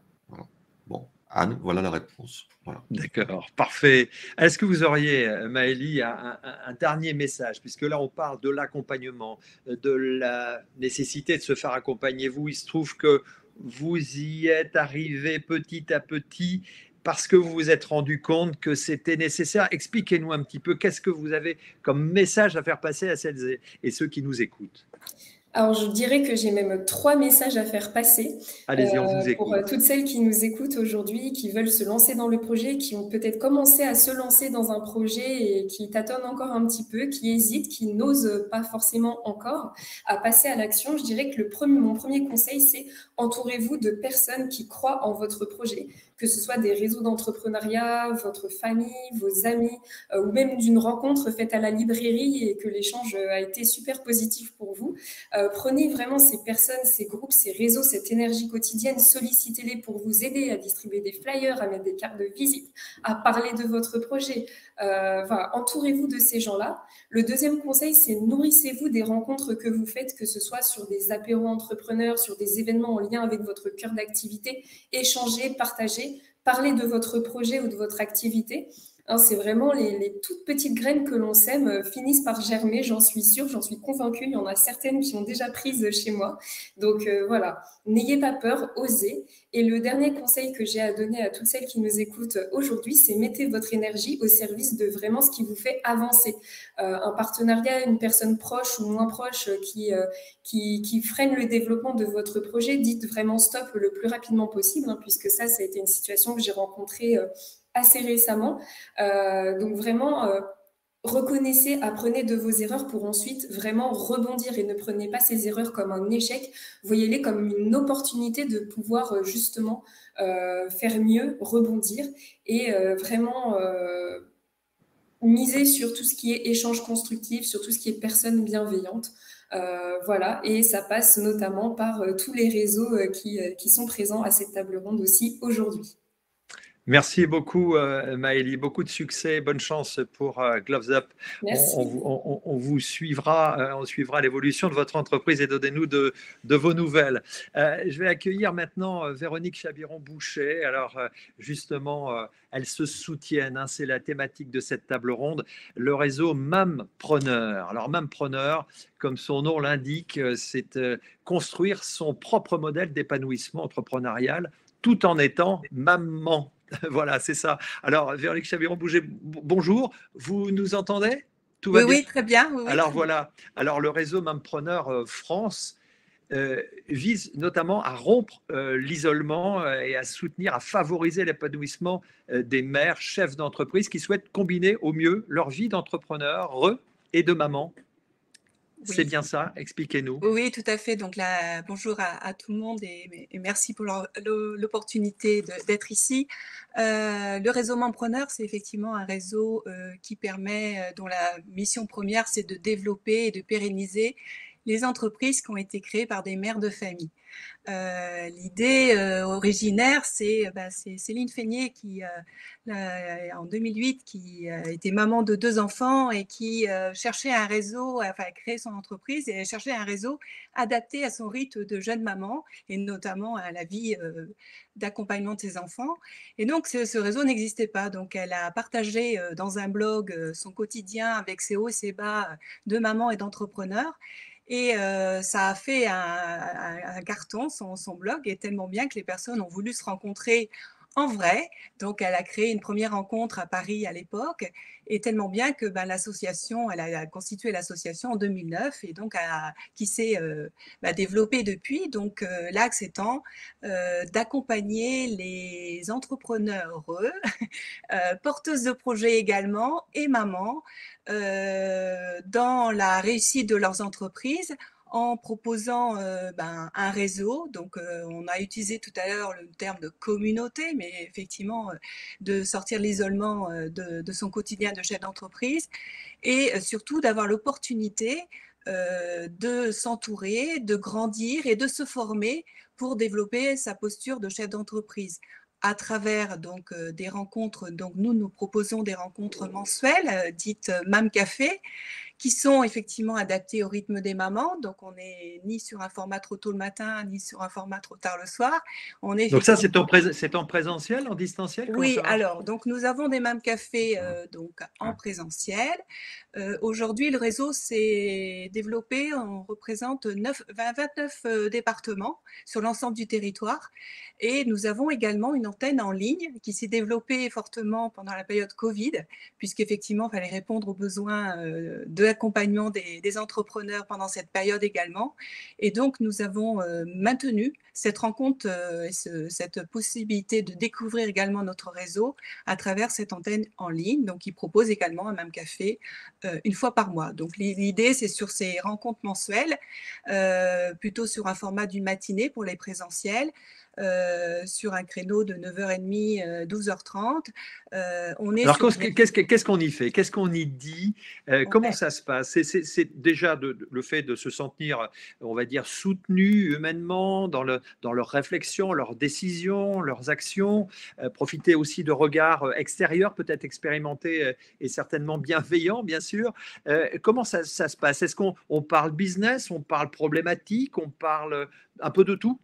Bon, Anne, voilà la réponse. Voilà. D'accord, parfait. Est-ce que vous auriez, Maëlie, un dernier message, puisque là on parle de l'accompagnement, de la nécessité de se faire accompagner. Vous, il se trouve que vous y êtes arrivé petit à petit parce que vous vous êtes rendu compte que c'était nécessaire. Expliquez-nous un petit peu, qu'est-ce que vous avez comme message à faire passer à celles et ceux qui nous écoutent? Alors, je dirais que j'ai même 3 messages à faire passer Allez-y, on vous pour écoute. toutes celles qui nous écoutent aujourd'hui, qui veulent se lancer dans le projet, qui ont peut-être commencé à se lancer dans un projet et qui tâtonnent encore un petit peu, qui hésitent, qui n'osent pas forcément encore à passer à l'action. Je dirais que mon premier conseil, c'est entourez-vous de personnes qui croient en votre projet, que ce soit des réseaux d'entrepreneuriat, votre famille, vos amis, ou même d'une rencontre faite à la librairie et que l'échange a été super positif pour vous. Prenez vraiment ces personnes, ces groupes, ces réseaux, cette énergie quotidienne, sollicitez-les pour vous aider à distribuer des flyers, à mettre des cartes de visite, à parler de votre projet. Voilà, entourez-vous de ces gens-là. Le deuxième conseil, c'est nourrissez-vous des rencontres que vous faites, que ce soit sur des apéros entrepreneurs, sur des événements en lien avec votre cœur d'activité. Échangez, partagez, parlez de votre projet ou de votre activité. Hein, c'est vraiment les toutes petites graines que l'on sème finissent par germer, j'en suis sûre, j'en suis convaincue. Il y en a certaines qui ont déjà prises chez moi. Donc voilà, n'ayez pas peur, osez. Et le dernier conseil que j'ai à donner à toutes celles qui nous écoutent aujourd'hui, c'est mettez votre énergie au service de vraiment ce qui vous fait avancer. Un partenariat, une personne proche ou moins proche qui freine le développement de votre projet, dites vraiment stop le plus rapidement possible, hein, puisque ça a été une situation que j'ai rencontrée assez récemment. Donc vraiment, reconnaissez, apprenez de vos erreurs pour ensuite vraiment rebondir et ne prenez pas ces erreurs comme un échec, voyez-les comme une opportunité de pouvoir justement faire mieux, rebondir et vraiment miser sur tout ce qui est échange constructif, sur tout ce qui est personne bienveillante. Voilà, et ça passe notamment par tous les réseaux qui sont présents à cette table ronde aussi aujourd'hui. Merci beaucoup, Maëlie. Beaucoup de succès. Bonne chance pour Gloves Up. Merci. On vous suivra, on suivra l'évolution de votre entreprise et donnez-nous de vos nouvelles. Je vais accueillir maintenant Véronique Chabiron-Boucher. Alors, justement, elles se soutiennent. Hein, c'est la thématique de cette table ronde. Le réseau Mampreneur. Alors, Mampreneur, comme son nom l'indique, c'est construire son propre modèle d'épanouissement entrepreneurial tout en étant maman. Voilà, c'est ça. Alors, Véronique Chabiron-Boucher, bonjour. Vous nous entendez? Tout va bien? Oui, très bien. Oui, alors, voilà. Alors, le réseau Mampreneur France vise notamment à rompre l'isolement et à soutenir, à favoriser l'épanouissement des mères, chefs d'entreprise qui souhaitent combiner au mieux leur vie d'entrepreneur et de maman. Oui. C'est bien ça? Expliquez-nous. Oui, tout à fait. Donc là, bonjour à tout le monde et merci pour l'opportunité d'être ici. Le réseau Mampreneur, c'est effectivement un réseau qui permet, dont la mission première, c'est de développer et de pérenniser les entreprises qui ont été créées par des mères de famille. L'idée originaire, c'est Céline Feignet qui, en 2008, qui était maman de 2 enfants et qui cherchait un réseau, enfin créer son entreprise et cherchait un réseau adapté à son rythme de jeune maman et notamment à la vie d'accompagnement de ses enfants. Et donc ce réseau n'existait pas. Donc elle a partagé dans un blog son quotidien avec ses hauts et ses bas de maman et d'entrepreneur. Et ça a fait un carton, son blog, et tellement bien que les personnes ont voulu se rencontrer en vrai. Donc, elle a créé une première rencontre à Paris à l'époque, et tellement bien que l'association, elle a constitué l'association en 2009, et donc qui s'est développée depuis. Donc, l'axe étant d'accompagner les entrepreneurs porteuses de projets également et mamans dans la réussite de leurs entreprises en proposant un réseau. Donc, on a utilisé tout à l'heure le terme de communauté, mais effectivement, de sortir l'isolement de son quotidien de chef d'entreprise et surtout d'avoir l'opportunité de s'entourer, de grandir et de se former pour développer sa posture de chef d'entreprise à travers donc des rencontres. Donc nous proposons des rencontres mensuelles dites Mam Café, qui sont effectivement adaptées au rythme des mamans. Donc, on n'est ni sur un format trop tôt le matin, ni sur un format trop tard le soir. Donc ça, c'est en présentiel, en distanciel? Oui, alors, donc nous avons des Mam Café donc, en présentiel. Aujourd'hui, le réseau s'est développé, on représente 29 départements sur l'ensemble du territoire. Et nous avons également une antenne en ligne qui s'est développée fortement pendant la période Covid, puisqu'effectivement, il fallait répondre aux besoins de l'accompagnement des entrepreneurs pendant cette période également. Et donc, nous avons maintenu cette rencontre et cette possibilité de découvrir également notre réseau à travers cette antenne en ligne, donc qui propose également un Mam Café une fois par mois. Donc, l'idée, c'est sur ces rencontres mensuelles, plutôt sur un format d'une matinée pour les présentiels, sur un créneau de 9h30, 12h30. Alors, qu'est-ce qu'on y fait? Qu'est-ce qu'on y dit? Comment ça se passe? C'est déjà le fait de se sentir, on va dire, soutenu humainement dans leurs réflexions, leurs décisions, leurs actions, profiter aussi de regards extérieurs, peut-être expérimentés et certainement bienveillants, bien sûr. Comment ça se passe? Est-ce qu'on parle business, on parle problématique, on parle un peu de tout?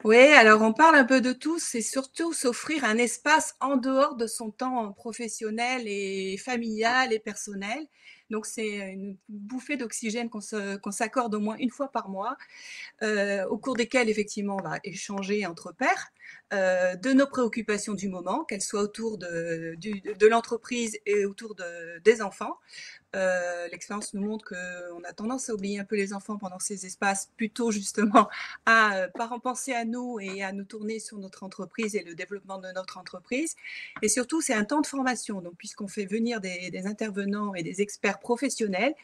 Oui, alors on parle un peu de tout, c'est surtout s'offrir un espace en dehors de son temps professionnel et familial et personnel. Donc c'est une bouffée d'oxygène qu'on s'accorde au moins une fois par mois, au cours desquels effectivement on va échanger entre pairs de nos préoccupations du moment, qu'elles soient autour de l'entreprise et autour des enfants. L'expérience nous montre qu'on a tendance à oublier un peu les enfants pendant ces espaces, plutôt justement à pas en penser à nous et à nous tourner sur notre entreprise et le développement de notre entreprise. Et surtout, c'est un temps de formation. Donc, puisqu'on fait venir des intervenants et des experts professionnels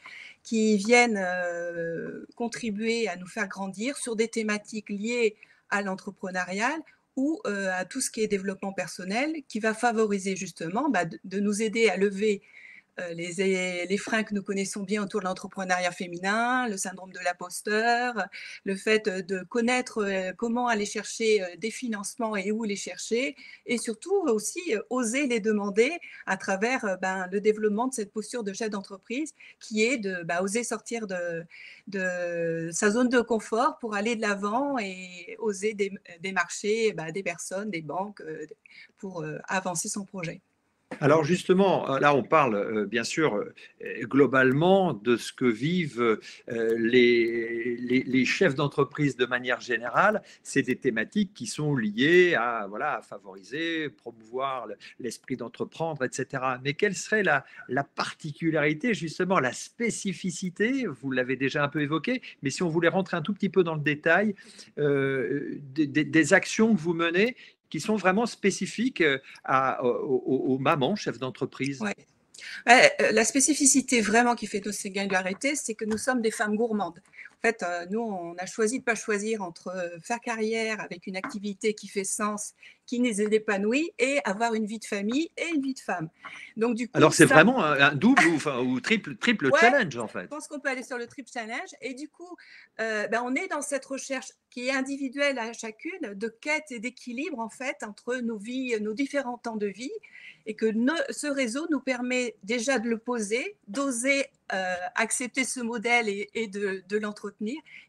qui viennent contribuer à nous faire grandir sur des thématiques liées à l'entrepreneurial ou à tout ce qui est développement personnel, qui va favoriser justement de nous aider à lever les freins que nous connaissons bien autour de l'entrepreneuriat féminin, le syndrome de l'imposteur, le fait de connaître comment aller chercher des financements et où les chercher, et surtout aussi oser les demander à travers le développement de cette posture de chef d'entreprise qui est de oser sortir de sa zone de confort pour aller de l'avant et oser démarcher des personnes, des banques pour avancer son projet. Alors justement, là on parle bien sûr globalement de ce que vivent les chefs d'entreprise de manière générale. C'est des thématiques qui sont liées à, voilà, à favoriser, promouvoir l'esprit d'entreprendre, etc. Mais quelle serait la particularité, justement, la spécificité, vous l'avez déjà un peu évoqué, mais si on voulait rentrer un tout petit peu dans le détail, des actions que vous menez qui sont vraiment spécifiques aux mamans, chefs d'entreprise. Ouais. La spécificité vraiment qui fait nos singularités, c'est que nous sommes des femmes gourmandes. En fait, nous, on a choisi de ne pas choisir entre faire carrière avec une activité qui fait sens, qui nous épanouit, et avoir une vie de famille et une vie de femme. Donc, du coup, alors, c'est vraiment un double ou triple ouais, challenge, en fait. Je pense qu'on peut aller sur le triple challenge. Et du coup, on est dans cette recherche qui est individuelle à chacune, de quête et d'équilibre, en fait, entre nos vies, nos différents temps de vie, et que ce réseau nous permet déjà de le poser, d'oser accepter ce modèle et de l'entretenir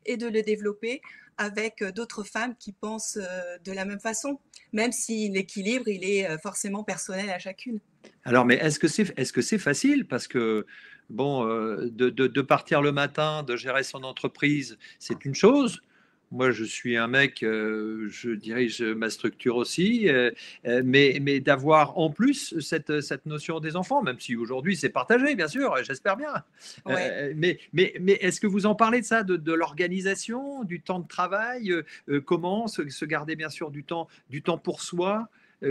et de le développer avec d'autres femmes qui pensent de la même façon, même si l'équilibre, il est forcément personnel à chacune. Alors, mais est-ce que c'est facile? Parce que Bon, de partir le matin, de gérer son entreprise, c'est une chose. Moi, je suis un mec, je dirige ma structure aussi, mais d'avoir en plus cette notion des enfants, même si aujourd'hui c'est partagé, bien sûr, j'espère bien. Ouais. Mais est-ce que vous en parlez de ça, de l'organisation, du temps de travail, comment se garder bien sûr du temps pour soi,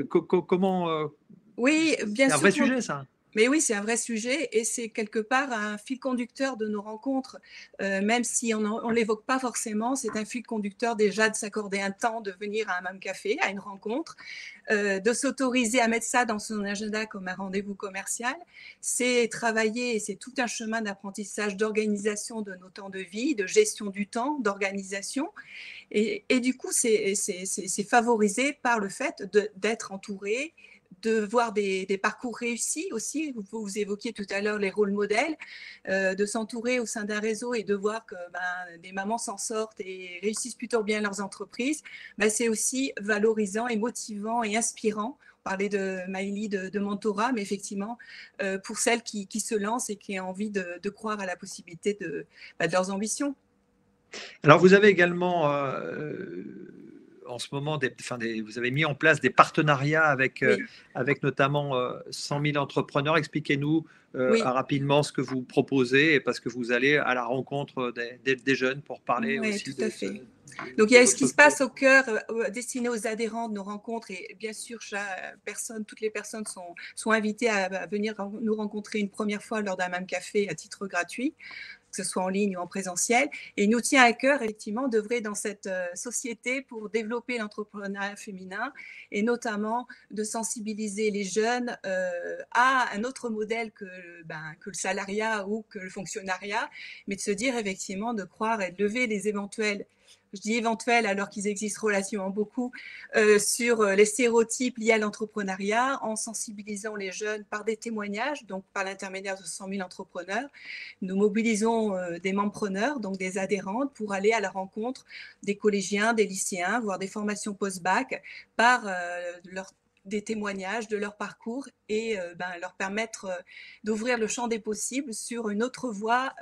comment Oui, bien c'est un sûr vrai qu'on sujet ça. Mais oui, c'est un vrai sujet et c'est quelque part un fil conducteur de nos rencontres, même si on l'évoque pas forcément, c'est un fil conducteur déjà de s'accorder un temps, de venir à un même café, à une rencontre, de s'autoriser à mettre ça dans son agenda comme un rendez-vous commercial. C'est travailler et c'est tout un chemin d'apprentissage, d'organisation de nos temps de vie, de gestion du temps, d'organisation. Et du coup, c'est favorisé par le fait d'être entouré, de voir des parcours réussis aussi. Vous évoquiez tout à l'heure les rôles modèles, de s'entourer au sein d'un réseau et de voir que des mamans s'en sortent et réussissent plutôt bien leurs entreprises. C'est aussi valorisant et motivant et inspirant. On parlait de Maëlie de mentorat, mais effectivement, pour celles qui se lancent et qui ont envie de croire à la possibilité de leurs ambitions. Alors, vous avez également, en ce moment, vous avez mis en place des partenariats avec, Oui, avec notamment 100 000 entrepreneurs. Expliquez-nous oui, rapidement ce que vous proposez, parce que vous allez à la rencontre des jeunes pour parler oui, aussi tout à fait. Donc, il y de a ce qui votre se passe projet. au cœur, destiné aux adhérents de nos rencontres. Et bien sûr, toutes les personnes sont invitées à venir nous rencontrer une première fois lors d'un même café à titre gratuit, que ce soit en ligne ou en présentiel. Et il nous tient à cœur, effectivement, d'œuvrer dans cette société pour développer l'entrepreneuriat féminin et notamment de sensibiliser les jeunes à un autre modèle que le salariat ou que le fonctionnariat, mais de se dire effectivement de croire et de lever les éventuels, je dis éventuels alors qu'ils existent relativement beaucoup, sur les stéréotypes liés à l'entrepreneuriat en sensibilisant les jeunes par des témoignages, donc par l'intermédiaire de 100 000 entrepreneurs. Nous mobilisons des membres-preneurs, donc des adhérentes, pour aller à la rencontre des collégiens, des lycéens, voire des formations post-bac par des témoignages de leur parcours et leur permettre d'ouvrir le champ des possibles sur une autre voie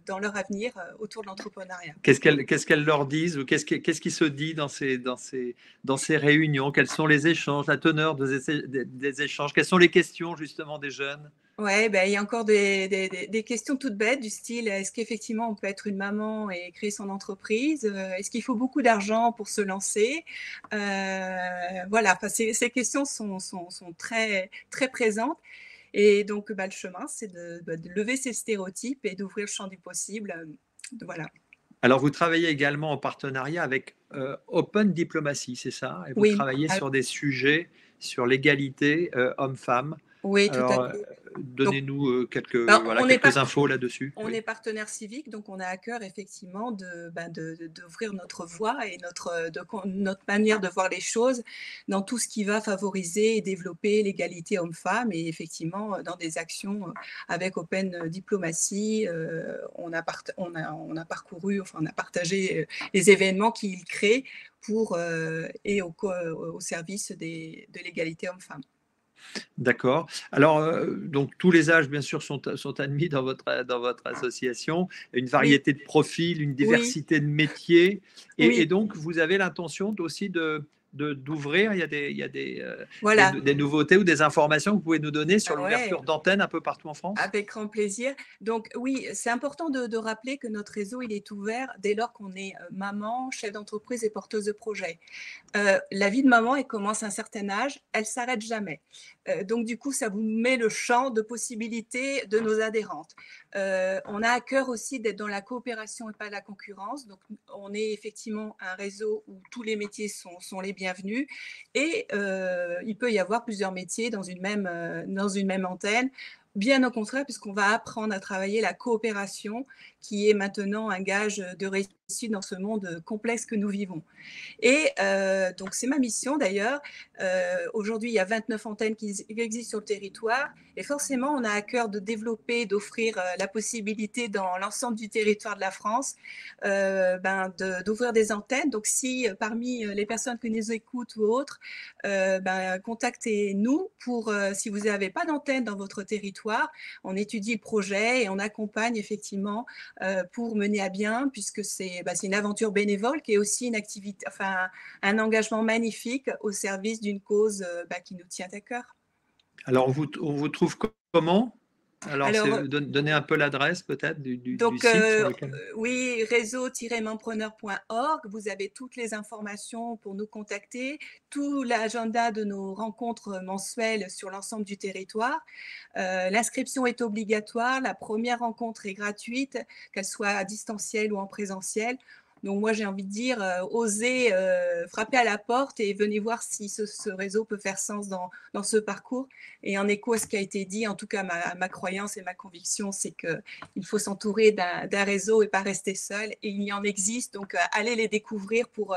dans leur avenir autour de l'entrepreneuriat. Qu'est-ce qu'elles leur disent, ou qu'est-ce qui se dit dans ces réunions? Quels sont les échanges, la teneur des échanges? Quelles sont les questions justement des jeunes? Ouais, il y a encore des questions toutes bêtes du style est-ce qu'effectivement on peut être une maman et créer son entreprise? Est-ce qu'il faut beaucoup d'argent pour se lancer? Voilà, ces questions sont très, très présentes. Et donc, le chemin, c'est de lever ces stéréotypes et d'ouvrir le champ du possible. Voilà. Alors, vous travaillez également en partenariat avec Open Diplomacy, c'est ça? Et vous Oui, travaillez sur des sujets sur l'égalité homme-femme. oui, tout à Alors, fait. Donc, donnez-nous on est quelques infos là-dessus. On Oui. est partenaire civique, donc on a à cœur effectivement d'ouvrir notre voie et notre manière de voir les choses dans tout ce qui va favoriser et développer l'égalité homme-femme. Et effectivement, dans des actions avec Open Diplomatie, on a parcouru, enfin on a partagé les événements qu'il crée pour et au service de l'égalité homme-femme. D'accord. Alors, donc tous les âges, bien sûr, sont admis dans votre association. Une Oui, variété de profils, une oui, diversité de métiers. Et oui, donc, vous avez l'intention aussi d'ouvrir, il y a voilà. des nouveautés ou des informations que vous pouvez nous donner sur Ah ouais. l'ouverture d'antennes un peu partout en France? Avec grand plaisir. Donc oui, c'est important de rappeler que notre réseau, il est ouvert dès lors qu'on est maman, chef d'entreprise et porteuse de projet. La vie de maman, elle commence à un certain âge, elle s'arrête jamais. Donc du coup, ça vous met le champ de possibilités de nos adhérentes. On a à cœur aussi d'être dans la coopération et pas la concurrence. Donc on est effectivement un réseau où tous les métiers sont les bienvenus et il peut y avoir plusieurs métiers dans une même antenne. Bien au contraire, puisqu'on va apprendre à travailler la coopération, qui est maintenant un gage de réussite dans ce monde complexe que nous vivons. Et donc, c'est ma mission d'ailleurs. Aujourd'hui, il y a 29 antennes qui existent sur le territoire. Et forcément, on a à cœur de développer, d'offrir la possibilité dans l'ensemble du territoire de la France d'ouvrir des antennes. Donc, si parmi les personnes qui nous écoutent ou autres, contactez-nous pour, si vous n'avez pas d'antenne dans votre territoire, territoire. On étudie le projet et on accompagne effectivement pour mener à bien, puisque c'est une aventure bénévole qui est aussi une activité, enfin un engagement magnifique au service d'une cause qui nous tient à cœur. Alors, on vous trouve comment? Alors, donnez un peu l'adresse peut-être du site sur lequel... Oui, réseau-mempreneur.org. Vous avez toutes les informations pour nous contacter, tout l'agenda de nos rencontres mensuelles sur l'ensemble du territoire. L'inscription est obligatoire. La première rencontre est gratuite, qu'elle soit à distanciel ou en présentiel. Donc moi, j'ai envie de dire, osez frapper à la porte et venez voir si ce réseau peut faire sens dans ce parcours. Et en écho à ce qui a été dit, en tout cas, ma croyance et ma conviction, c'est qu'il faut s'entourer d'un réseau et pas rester seul. Et il y en existe, donc allez les découvrir pour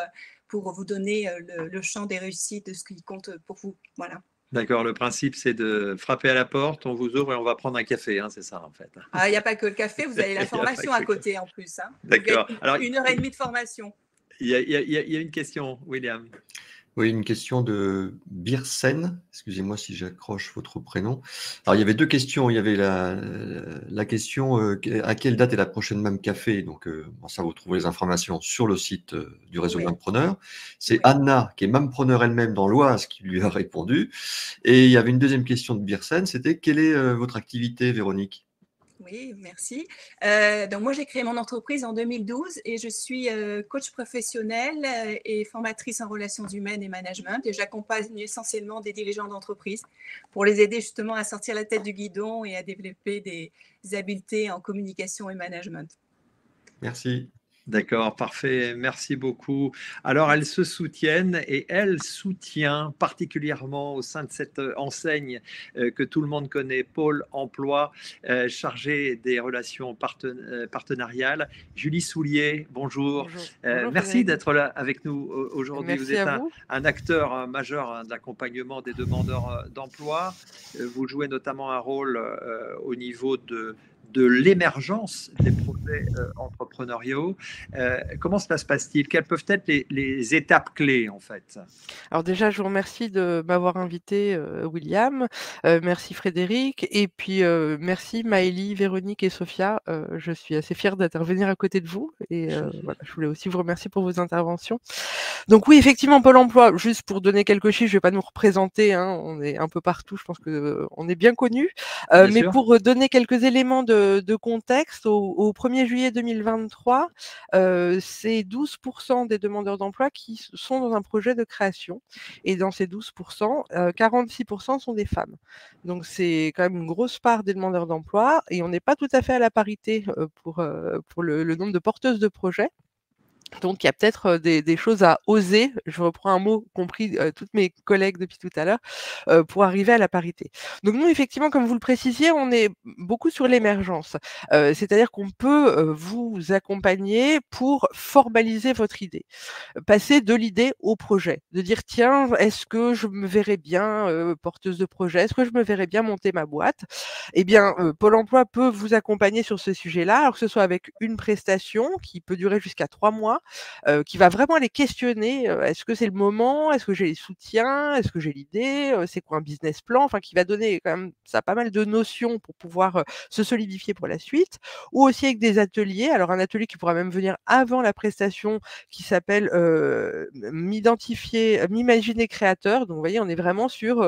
vous donner le champ des réussites, de ce qui compte pour vous. Voilà. D'accord, le principe, c'est de frapper à la porte, on vous ouvre et on va prendre un café, hein, c'est ça en fait. Ah, il n'y a pas que le café, vous avez la formation à côté en plus. Hein. D'accord. Alors, 1h30 de formation. Il y a une question, William. Oui, une question de Birsen. Excusez-moi si j'accroche votre prénom. Alors, il y avait deux questions. Il y avait la question à quelle date est la prochaine MAM Café? Donc, ça, vous trouvez les informations sur le site du réseau Mampreneur. C'est Anna, qui est Mampreneur elle-même dans l'Oise, qui lui a répondu. Et il y avait une deuxième question de Birsen. C'était quelle est votre activité, Véronique? Oui, merci. Donc moi, j'ai créé mon entreprise en 2012 et je suis coach professionnel et formatrice en relations humaines et management. Et j'accompagne essentiellement des dirigeants d'entreprise pour les aider justement à sortir la tête du guidon et à développer des habiletés en communication et management. Merci. D'accord, parfait, merci beaucoup. Alors, elles se soutiennent et elle soutient particulièrement au sein de cette enseigne que tout le monde connaît, Pôle Emploi, chargé des relations partenariales. Julie Soulier, bonjour. Bonjour, merci d'être là avec nous aujourd'hui. Vous êtes un acteur majeur d'accompagnement des demandeurs d'emploi. Vous jouez notamment un rôle au niveau de l'émergence des projets entrepreneuriaux. Comment cela se passe-t-il? Quelles peuvent être les étapes clés, en fait? Alors déjà, je vous remercie de m'avoir invité, William. Merci Frédéric. Et puis, merci Maëlie, Véronique et Sophia. Je suis assez fière d'intervenir à côté de vous. Et voilà, je voulais aussi vous remercier pour vos interventions. Donc oui, effectivement, Pôle emploi, juste pour donner quelques chiffres, je ne vais pas nous représenter, hein, on est un peu partout, je pense qu'on est bien connus. Mais pour donner quelques éléments de contexte, au 1er juillet 2023, c'est 12% des demandeurs d'emploi qui sont dans un projet de création. Et dans ces 12%, 46% sont des femmes. Donc c'est quand même une grosse part des demandeurs d'emploi et on n'est pas tout à fait à la parité pour le nombre de porteuses de projets. Donc, il y a peut-être des choses à oser, je reprends un mot compris toutes mes collègues depuis tout à l'heure, pour arriver à la parité. Donc nous, effectivement, comme vous le précisiez, on est beaucoup sur l'émergence. C'est-à-dire qu'on peut vous accompagner pour formaliser votre idée. Passer de l'idée au projet. De dire, tiens, est-ce que je me verrais bien porteuse de projet? Est-ce que je me verrais bien monter ma boîte? Eh bien, Pôle emploi peut vous accompagner sur ce sujet-là, alors que ce soit avec une prestation qui peut durer jusqu'à 3 mois, qui va vraiment les questionner. Est-ce que c'est le moment? Est-ce que j'ai les soutiens? Est-ce que j'ai l'idée? C'est quoi un business plan? Enfin, qui va donner quand même ça pas mal de notions pour pouvoir se solidifier pour la suite. Ou aussi avec des ateliers. Alors, un atelier qui pourra même venir avant la prestation qui s'appelle m'imaginer créateur. Donc, vous voyez, on est vraiment sur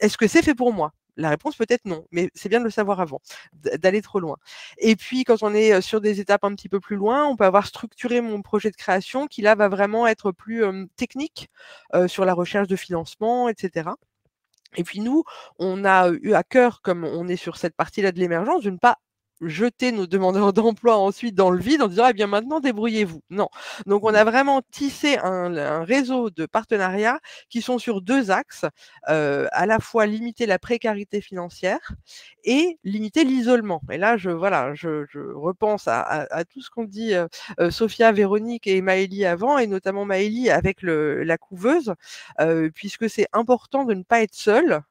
est-ce que c'est fait pour moi? La réponse peut être non, mais c'est bien de le savoir avant, d'aller trop loin. Et puis, quand on est sur des étapes un petit peu plus loin, on peut avoir structuré mon projet de création qui, là, va vraiment être plus technique sur la recherche de financement, etc. Et puis, nous, on a eu à cœur, comme on est sur cette partie-là de l'émergence, de ne pas jeter nos demandeurs d'emploi ensuite dans le vide en disant « Eh bien, maintenant, débrouillez-vous ». Non. Donc, on a vraiment tissé un réseau de partenariats qui sont sur 2 axes, à la fois limiter la précarité financière et limiter l'isolement. Et là, je repense à tout ce qu'ont dit Sophia, Véronique et Maëlie avant, et notamment Maëlie avec la couveuse, puisque c'est important de ne pas être seul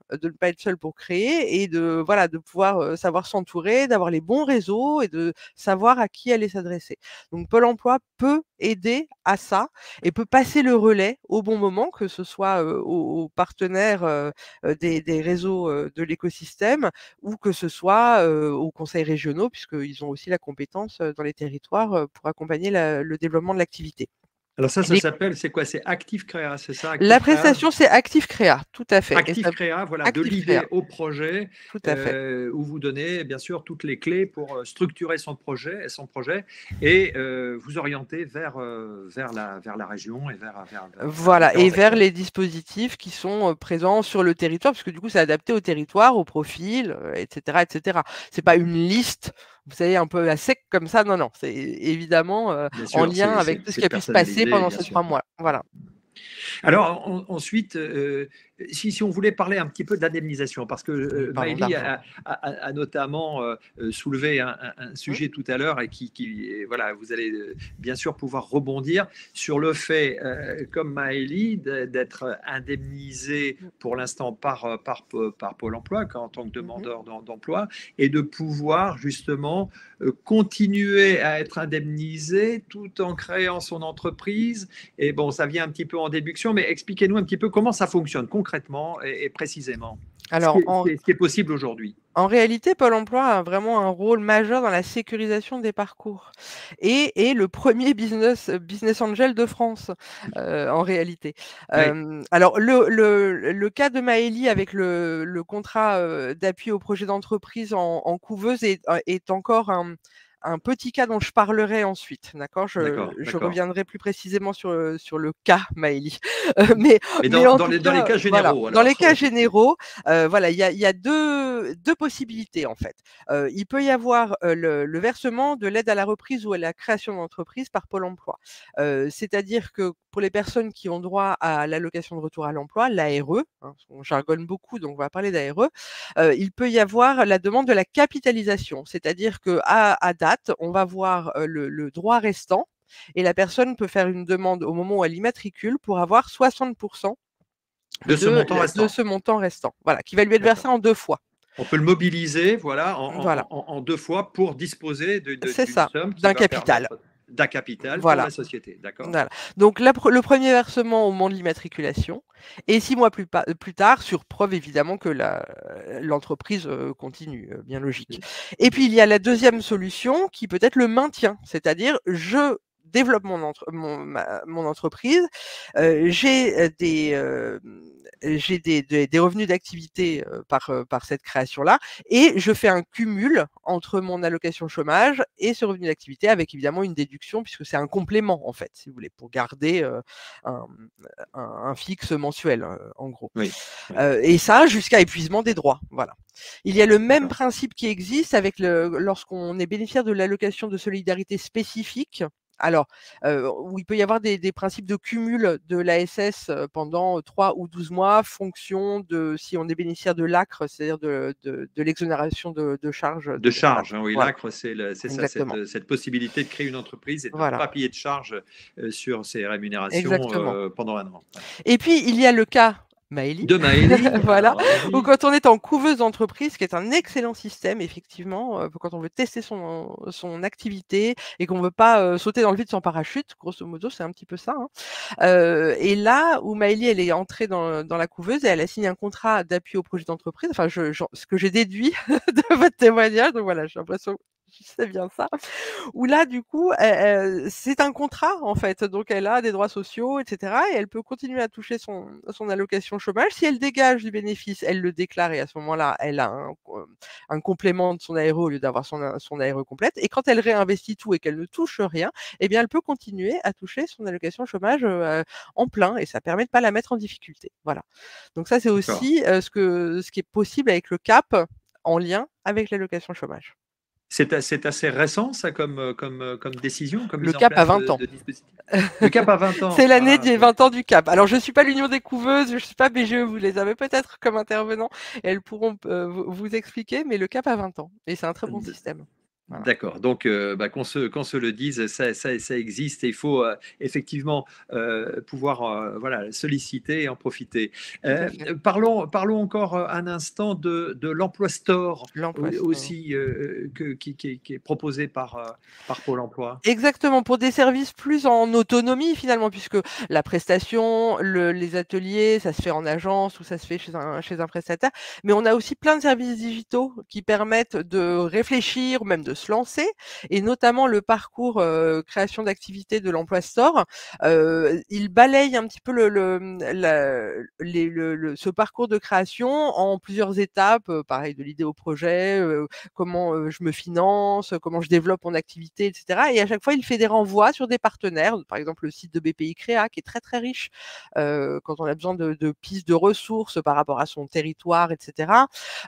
pour créer et de pouvoir savoir s'entourer, d'avoir les bons bon réseau et de savoir à qui aller s'adresser. Donc Pôle emploi peut aider à ça et peut passer le relais au bon moment, que ce soit aux partenaires des réseaux de l'écosystème ou que ce soit aux conseils régionaux, puisqu'ils ont aussi la compétence dans les territoires pour accompagner le développement de l'activité. Alors ça s'appelle, c'est quoi? C'est Active Créa, c'est ça? La prestation, c'est Active Créa, tout à fait. Active Créa, voilà, de l'idée au projet, tout à fait. où vous donnez bien sûr toutes les clés pour structurer son projet et vous orienter vers la région et vers voilà, et vers les dispositifs qui sont présents sur le territoire, parce que du coup, c'est adapté au territoire, au profil, etc., etc. C'est pas une liste, vous savez, un peu à sec comme ça. Non, non, c'est évidemment en lien avec tout ce qui a pu se passer pendant ces 3 mois. Voilà. Alors ensuite, si on voulait parler un petit peu d'indemnisation, parce que Maëlie a notamment soulevé un sujet tout à l'heure et qui voilà, vous allez bien sûr pouvoir rebondir sur le fait, comme Maëlie, d'être indemnisé pour l'instant par Pôle emploi en tant que demandeur d'emploi et de pouvoir justement continuer à être indemnisé tout en créant son entreprise. Et bon, ça vient un petit peu en déduction, mais expliquez-nous un petit peu comment ça fonctionne concrètement et précisément. Alors, ce qui est possible aujourd'hui. En réalité, Pôle emploi a vraiment un rôle majeur dans la sécurisation des parcours et le premier business angel de France, en réalité. Oui. Alors, le cas de Maëlie avec le contrat d'appui au projet d'entreprise en couveuse est encore un petit cas dont je parlerai ensuite, d'accord. Je reviendrai plus précisément sur le cas Maëlie. Mais dans les cas généraux. Voilà, alors, dans les cas généraux, voilà, il y a deux possibilités en fait. Il peut y avoir le versement de l'aide à la reprise ou à la création d'entreprise par Pôle emploi. C'est-à-dire que pour les personnes qui ont droit à l'allocation de retour à l'emploi, l'ARE, hein, on jargonne beaucoup, donc on va parler d'ARE, il peut y avoir la demande de la capitalisation, c'est-à-dire qu'à date, on va voir le droit restant et la personne peut faire une demande au moment où elle immatricule pour avoir 60% de ce montant restant. Voilà, qui va lui être versé en 2 fois. On peut le mobiliser, voilà, en 2 fois pour disposer c'est ça, d'un capital. D'un capital voilà. pour la société, d'accord. Voilà. Donc le premier versement au moment de l'immatriculation et 6 mois plus tard, sur preuve évidemment que l'entreprise continue, bien logique. Et puis il y a la deuxième solution qui peut être le maintien, c'est-à-dire je développe mon entreprise, j'ai des revenus d'activité par cette création-là et je fais un cumul entre mon allocation chômage et ce revenu d'activité avec évidemment une déduction puisque c'est un complément en fait, si vous voulez, pour garder un fixe mensuel en gros. Oui. Et ça jusqu'à épuisement des droits. Voilà. Il y a le même principe qui existe avec lorsqu'on est bénéficiaire de l'allocation de solidarité spécifique. Alors, où il peut y avoir des principes de cumul de l'ASS pendant 3 ou 12 mois, fonction de si on est bénéficiaire de l'ACRE, c'est-à-dire de l'exonération de charges. De charges, oui, voilà. l'ACRE, c'est ça, cette possibilité de créer une entreprise et de ne pas payer de charges sur ses rémunérations pendant 1 an. Et puis, il y a le cas Maëlie. De Maëlie. Voilà. Ou quand on est en couveuse d'entreprise, qui est un excellent système, effectivement, quand on veut tester son activité et qu'on ne veut pas sauter dans le vide sans parachute, grosso modo, c'est un petit peu ça. Hein. Et là où Maëlie, elle est entrée dans la couveuse et elle a signé un contrat d'appui au projet d'entreprise, enfin, ce que j'ai déduit de votre témoignage, donc voilà, j'ai l'impression c'est bien ça, où là, du coup, c'est un contrat, en fait. Donc, elle a des droits sociaux, etc. Et elle peut continuer à toucher son allocation chômage. Si elle dégage du bénéfice, elle le déclare et à ce moment-là, elle a un complément de son ARE au lieu d'avoir son ARE complète. Et quand elle réinvestit tout et qu'elle ne touche rien, eh bien, elle peut continuer à toucher son allocation chômage en plein et ça permet de ne pas la mettre en difficulté. Voilà. Donc, ça, c'est aussi ce qui est possible avec le CAP en lien avec l'allocation chômage. C'est assez récent, ça, comme décision, comme le CAP à 20 ans. Le CAP à 20 ans. C'est l'année des 20 ans du CAP. Alors, je ne suis pas l'Union des couveuses, je ne suis pas BGE, vous les avez peut-être comme intervenants, et elles pourront vous expliquer, mais le CAP à 20 ans. Et c'est un très bon système. Voilà. D'accord. Donc, qu'on se le dise, ça existe et il faut effectivement pouvoir voilà, solliciter et en profiter. Tout à fait. Parlons encore un instant de l'Emploi Store L'emploi store. aussi qui est proposé par Pôle Emploi. Exactement, pour des services plus en autonomie finalement, puisque la prestation, les ateliers, ça se fait en agence ou ça se fait chez un prestataire. Mais on a aussi plein de services digitaux qui permettent de réfléchir ou même de se lancer, et notamment le parcours création d'activité de l'Emploi Store. Il balaye un petit peu ce parcours de création en plusieurs étapes, pareil, de l'idée au projet, comment je me finance, comment je développe mon activité, etc. Et à chaque fois, il fait des renvois sur des partenaires, par exemple le site de BPI Créa, qui est très très riche quand on a besoin de pistes de ressources par rapport à son territoire, etc.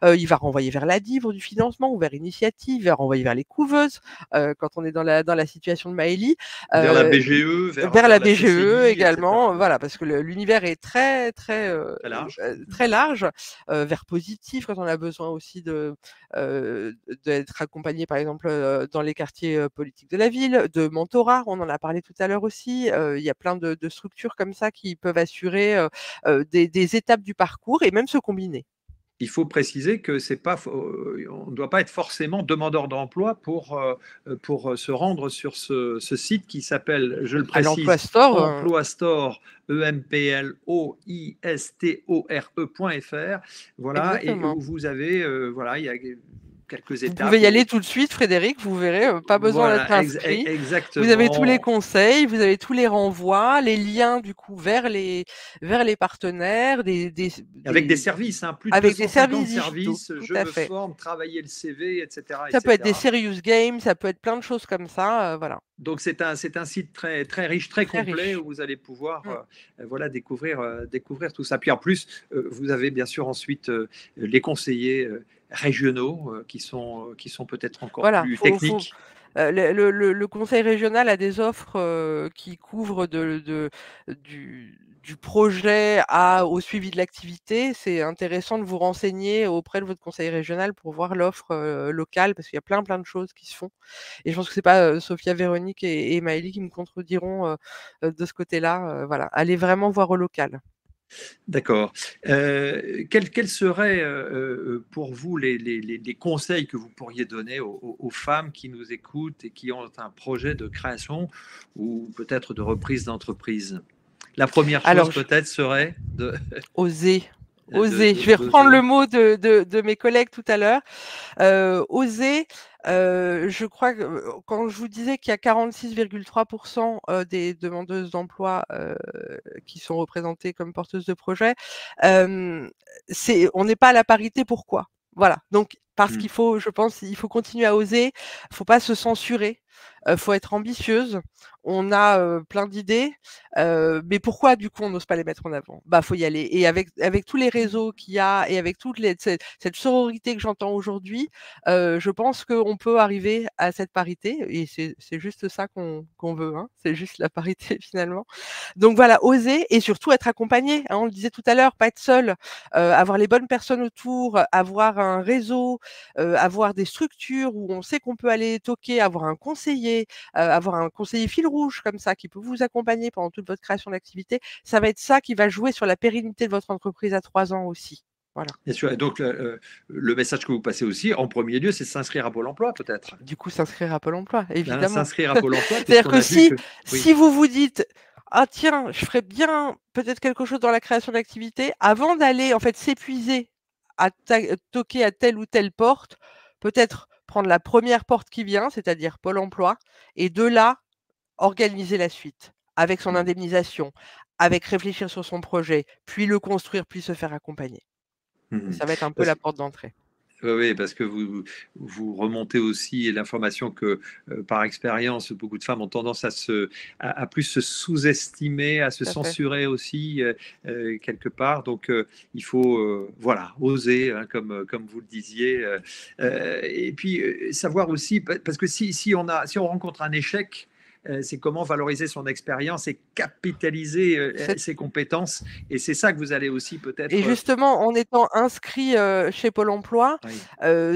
Il va renvoyer vers la DIV du financement ou vers Initiative, il va renvoyer vers les couveuses quand on est dans la situation de Maëlie. Vers la BGE, Vers la la BGE CCI, etc. également, voilà, parce que l'univers est très très Très large. très large, vers positif quand on a besoin aussi d'être accompagné, par exemple, dans les quartiers politiques de la ville, de mentorat, on en a parlé tout à l'heure aussi. Il y a plein de structures comme ça qui peuvent assurer des étapes du parcours et même se combiner. Il faut préciser que c'est pas, on ne doit pas être forcément demandeur d'emploi pour se rendre sur ce site qui s'appelle, je le À l'Emploi précise, Store, Emploi Store, emploistore.fr. Voilà, et exactement. où vous avez, voilà, il y a quelques Vous pouvez étapes. y aller tout de suite, Frédéric, vous verrez, pas besoin d'être Voilà, inscrit. Vous avez tous les exactement. conseils, vous avez tous les renvois, les liens du coup vers les partenaires, Avec des services, hein, plus de avec des 250 services digitaux, services, tout je à me fait. forme, travailler le CV, etc., Ça peut être des etc. serious games, ça peut être plein de choses comme ça, voilà, Donc c'est un site très, très riche, très très complet riche. où vous allez pouvoir Mmh. voilà, découvrir tout ça. Puis en plus, vous avez bien sûr ensuite les conseillers régionaux qui sont peut-être encore Voilà, plus faut techniques. le conseil régional a des offres, qui couvrent du projet au suivi de l'activité. C'est intéressant de vous renseigner auprès de votre conseil régional pour voir l'offre, locale, parce qu'il y a plein de choses qui se font, et je pense que c'est pas, Sophia, Véronique et Maëlie qui me contrediront, de ce côté-là, voilà. Allez vraiment voir au local. D'accord. Quels seraient pour vous les conseils que vous pourriez donner aux femmes qui nous écoutent et qui ont un projet de création ou peut-être de reprise d'entreprise? La première chose Alors peut-être serait oser, oser. Je vais reprendre d'oser. le mot de mes collègues tout à l'heure. Oser, je crois que, quand je vous disais qu'il y a 46,3 des demandeuses d'emploi, qui sont représentées comme porteuses de projets, on n'est pas à la parité, pourquoi? Voilà, donc parce Mmh. qu'il faut, je pense, il faut continuer à oser, faut pas se censurer, faut être ambitieuse. On a, plein d'idées, mais pourquoi du coup on n'ose pas les mettre en avant? Bah, faut y aller, et avec tous les réseaux qu'il y a et avec cette sororité que j'entends aujourd'hui, je pense qu'on peut arriver à cette parité, et c'est juste ça qu'on veut, hein, c'est juste la parité finalement. Donc voilà, oser et surtout être accompagné, hein, on le disait tout à l'heure, pas être seul, avoir les bonnes personnes autour, avoir un réseau, avoir des structures où on sait qu'on peut aller toquer, avoir un conseiller fil rouge comme ça qui peut vous accompagner pendant toute votre création d'activité. Ça va être ça qui va jouer sur la pérennité de votre entreprise à 3 ans aussi. Voilà. Bien sûr. Et donc, le message que vous passez aussi, en premier lieu, c'est s'inscrire à Pôle emploi, peut-être. Du coup, s'inscrire à Pôle emploi, Hein, évidemment. s'inscrire à Pôle emploi, C'est-à-dire puisqu'on que a vu que. si Oui. vous vous dites: «Ah tiens, je ferais bien peut-être quelque chose dans la création d'activité», avant d'aller en fait s'épuiser à toquer à telle ou telle porte, peut-être prendre la première porte qui vient, c'est-à-dire Pôle emploi, et de là, organiser la suite avec son Mmh. indemnisation, avec réfléchir sur son projet, puis le construire, puis se faire accompagner. Et Mmh. ça va être un peu Parce la que, porte d'entrée. oui, oui, parce que vous remontez aussi l'information que, par expérience, beaucoup de femmes ont tendance à plus se sous-estimer, à se Tout à fait. censurer aussi, quelque part. Donc, il faut, voilà, oser, hein, comme vous le disiez. Et puis, savoir aussi, parce que si on rencontre un échec, c'est comment valoriser son expérience et capitaliser ses compétences. Et c'est ça que vous allez aussi peut-être… Et justement, en étant inscrit chez Pôle emploi,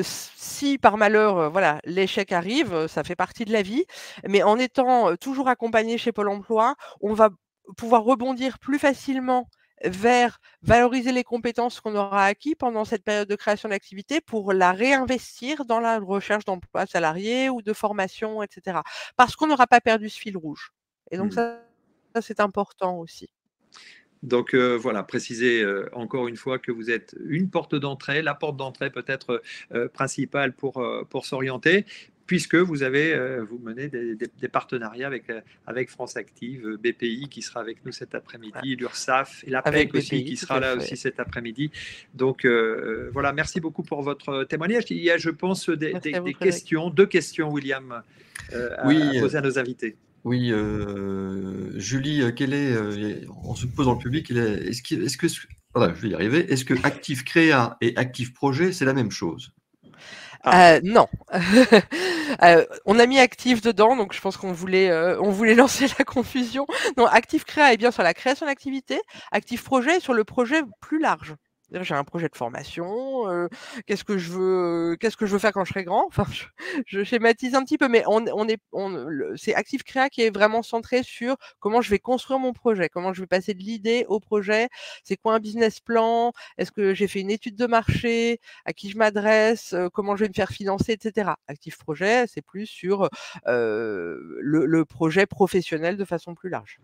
si par malheur, voilà, l'échec arrive, ça fait partie de la vie, mais en étant toujours accompagné chez Pôle emploi, on va pouvoir rebondir plus facilement vers valoriser les compétences qu'on aura acquis pendant cette période de création d'activité pour la réinvestir dans la recherche d'emploi salarié ou de formation, etc. Parce qu'on n'aura pas perdu ce fil rouge. Et donc ça c'est important aussi. Donc voilà, préciser encore une fois que vous êtes une porte d'entrée, la porte d'entrée peut-être principale pour s'orienter, puisque vous avez vous menez des partenariats avec France Active, BPI qui sera avec nous cet après-midi, l'URSSAF et la PEC aussi qui sera là aussi cet après-midi. Donc voilà, merci beaucoup pour votre témoignage. Il y a, je pense, deux questions, William, à poser à nos invités. Oui, Julie, on se pose dans le public, voilà, je vais y arriver. Est-ce que Active Créa et Active Projet, c'est la même chose? Non. On a mis Active dedans, donc je pense qu'on voulait lancer la confusion. Non, Active Créa est bien sur la création d'activité. Active Projet est sur le projet plus large. J'ai un projet de formation, qu'est-ce que je veux faire quand je serai grand? Enfin, je schématise un petit peu, mais c'est Active Créa qui est vraiment centré sur comment je vais construire mon projet, comment je vais passer de l'idée au projet, c'est quoi un business plan, est-ce que j'ai fait une étude de marché, à qui je m'adresse, comment je vais me faire financer, etc. Active Projet, c'est plus sur le projet professionnel de façon plus large.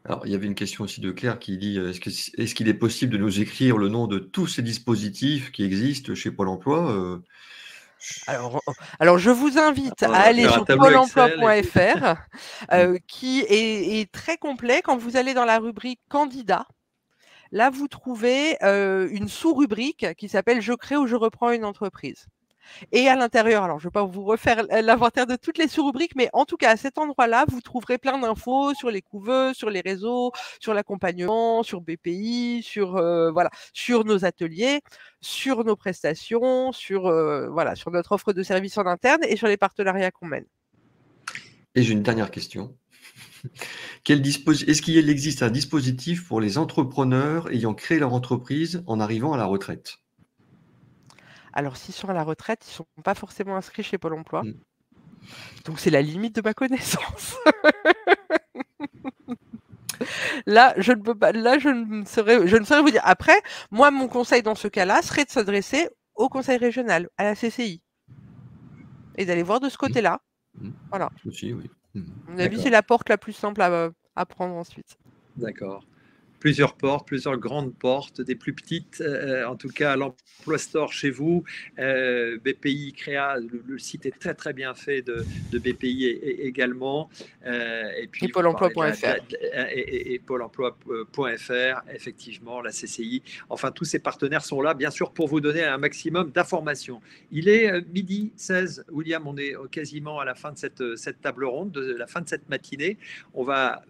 Alors, il y avait une question aussi de Claire qui dit est-ce qu'il est possible de nous écrire le nom de tous ces dispositifs qui existent chez Pôle emploi? Alors, je vous invite à aller sur pôle emploi.fr qui est très complet. Quand vous allez dans la rubrique candidat, là, vous trouvez une sous-rubrique qui s'appelle « Je crée ou je reprends une entreprise ». Et à l'intérieur, alors je ne vais pas vous refaire l'inventaire de toutes les sous-rubriques, mais en tout cas, à cet endroit-là, vous trouverez plein d'infos sur les couveuses, sur les réseaux, sur l'accompagnement, sur BPI, sur nos ateliers, sur nos prestations, sur notre offre de services en interne et sur les partenariats qu'on mène. Et j'ai une dernière question. Est-ce qu'il existe un dispositif pour les entrepreneurs ayant créé leur entreprise en arrivant à la retraite? Alors, s'ils sont à la retraite, ils ne sont pas forcément inscrits chez Pôle emploi. Donc, c'est la limite de ma connaissance. Là, je ne saurais vous dire. Après, moi, mon conseil dans ce cas-là serait de s'adresser au conseil régional, à la CCI, et d'aller voir de ce côté-là. Voilà. Aussi, oui. À mon avis, c'est la porte la plus simple à prendre ensuite. D'accord. Plusieurs portes, plusieurs grandes portes, des plus petites, en tout cas l'Emploi Store chez vous, BPI Créa, le site est très très bien fait de BPI également, et puis Pôle emploi.fr et Pôle emploi.fr, effectivement la CCI, enfin tous ces partenaires sont là bien sûr pour vous donner un maximum d'informations. Il est 12h16, William, on est quasiment à la fin de cette table ronde, de la fin de cette matinée. On va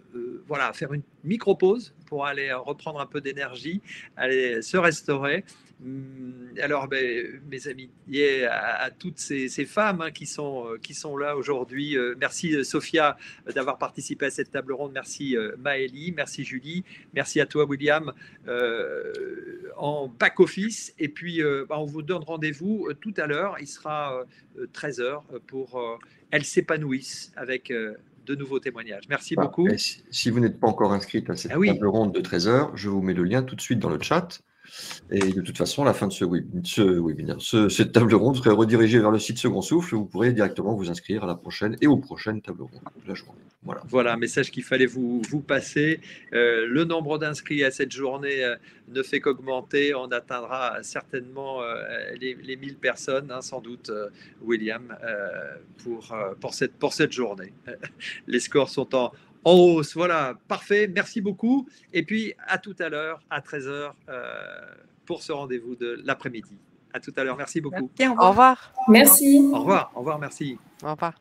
faire une micro-pause pour aller reprendre un peu d'énergie, aller se restaurer. Alors, mes amis, à toutes ces femmes qui sont là aujourd'hui, merci Sophia d'avoir participé à cette table ronde, merci Maëlie, merci Julie, merci à toi William en back-office, et puis on vous donne rendez-vous tout à l'heure, il sera 13h pour Elles s'épanouissent avec de nouveaux témoignages. Merci beaucoup. Si vous n'êtes pas encore inscrite à cette table ronde de 13h, je vous mets le lien tout de suite dans le chat. Et de toute façon, à la fin de cette table ronde serait redirigée vers le site Second Souffle. Vous pourrez directement vous inscrire à la prochaine et aux prochaines tables rondes de la journée. Voilà, message qu'il fallait vous passer. Le nombre d'inscrits à cette journée ne fait qu'augmenter. On atteindra certainement les 1000 personnes, sans doute, William, pour cette journée. Les scores sont en hausse. Voilà, parfait. Merci beaucoup. Et puis, à tout à l'heure, à 13h, pour ce rendez-vous de l'après-midi. À tout à l'heure. Merci beaucoup. Au revoir. Merci. Au revoir. Au revoir. Merci. Au revoir.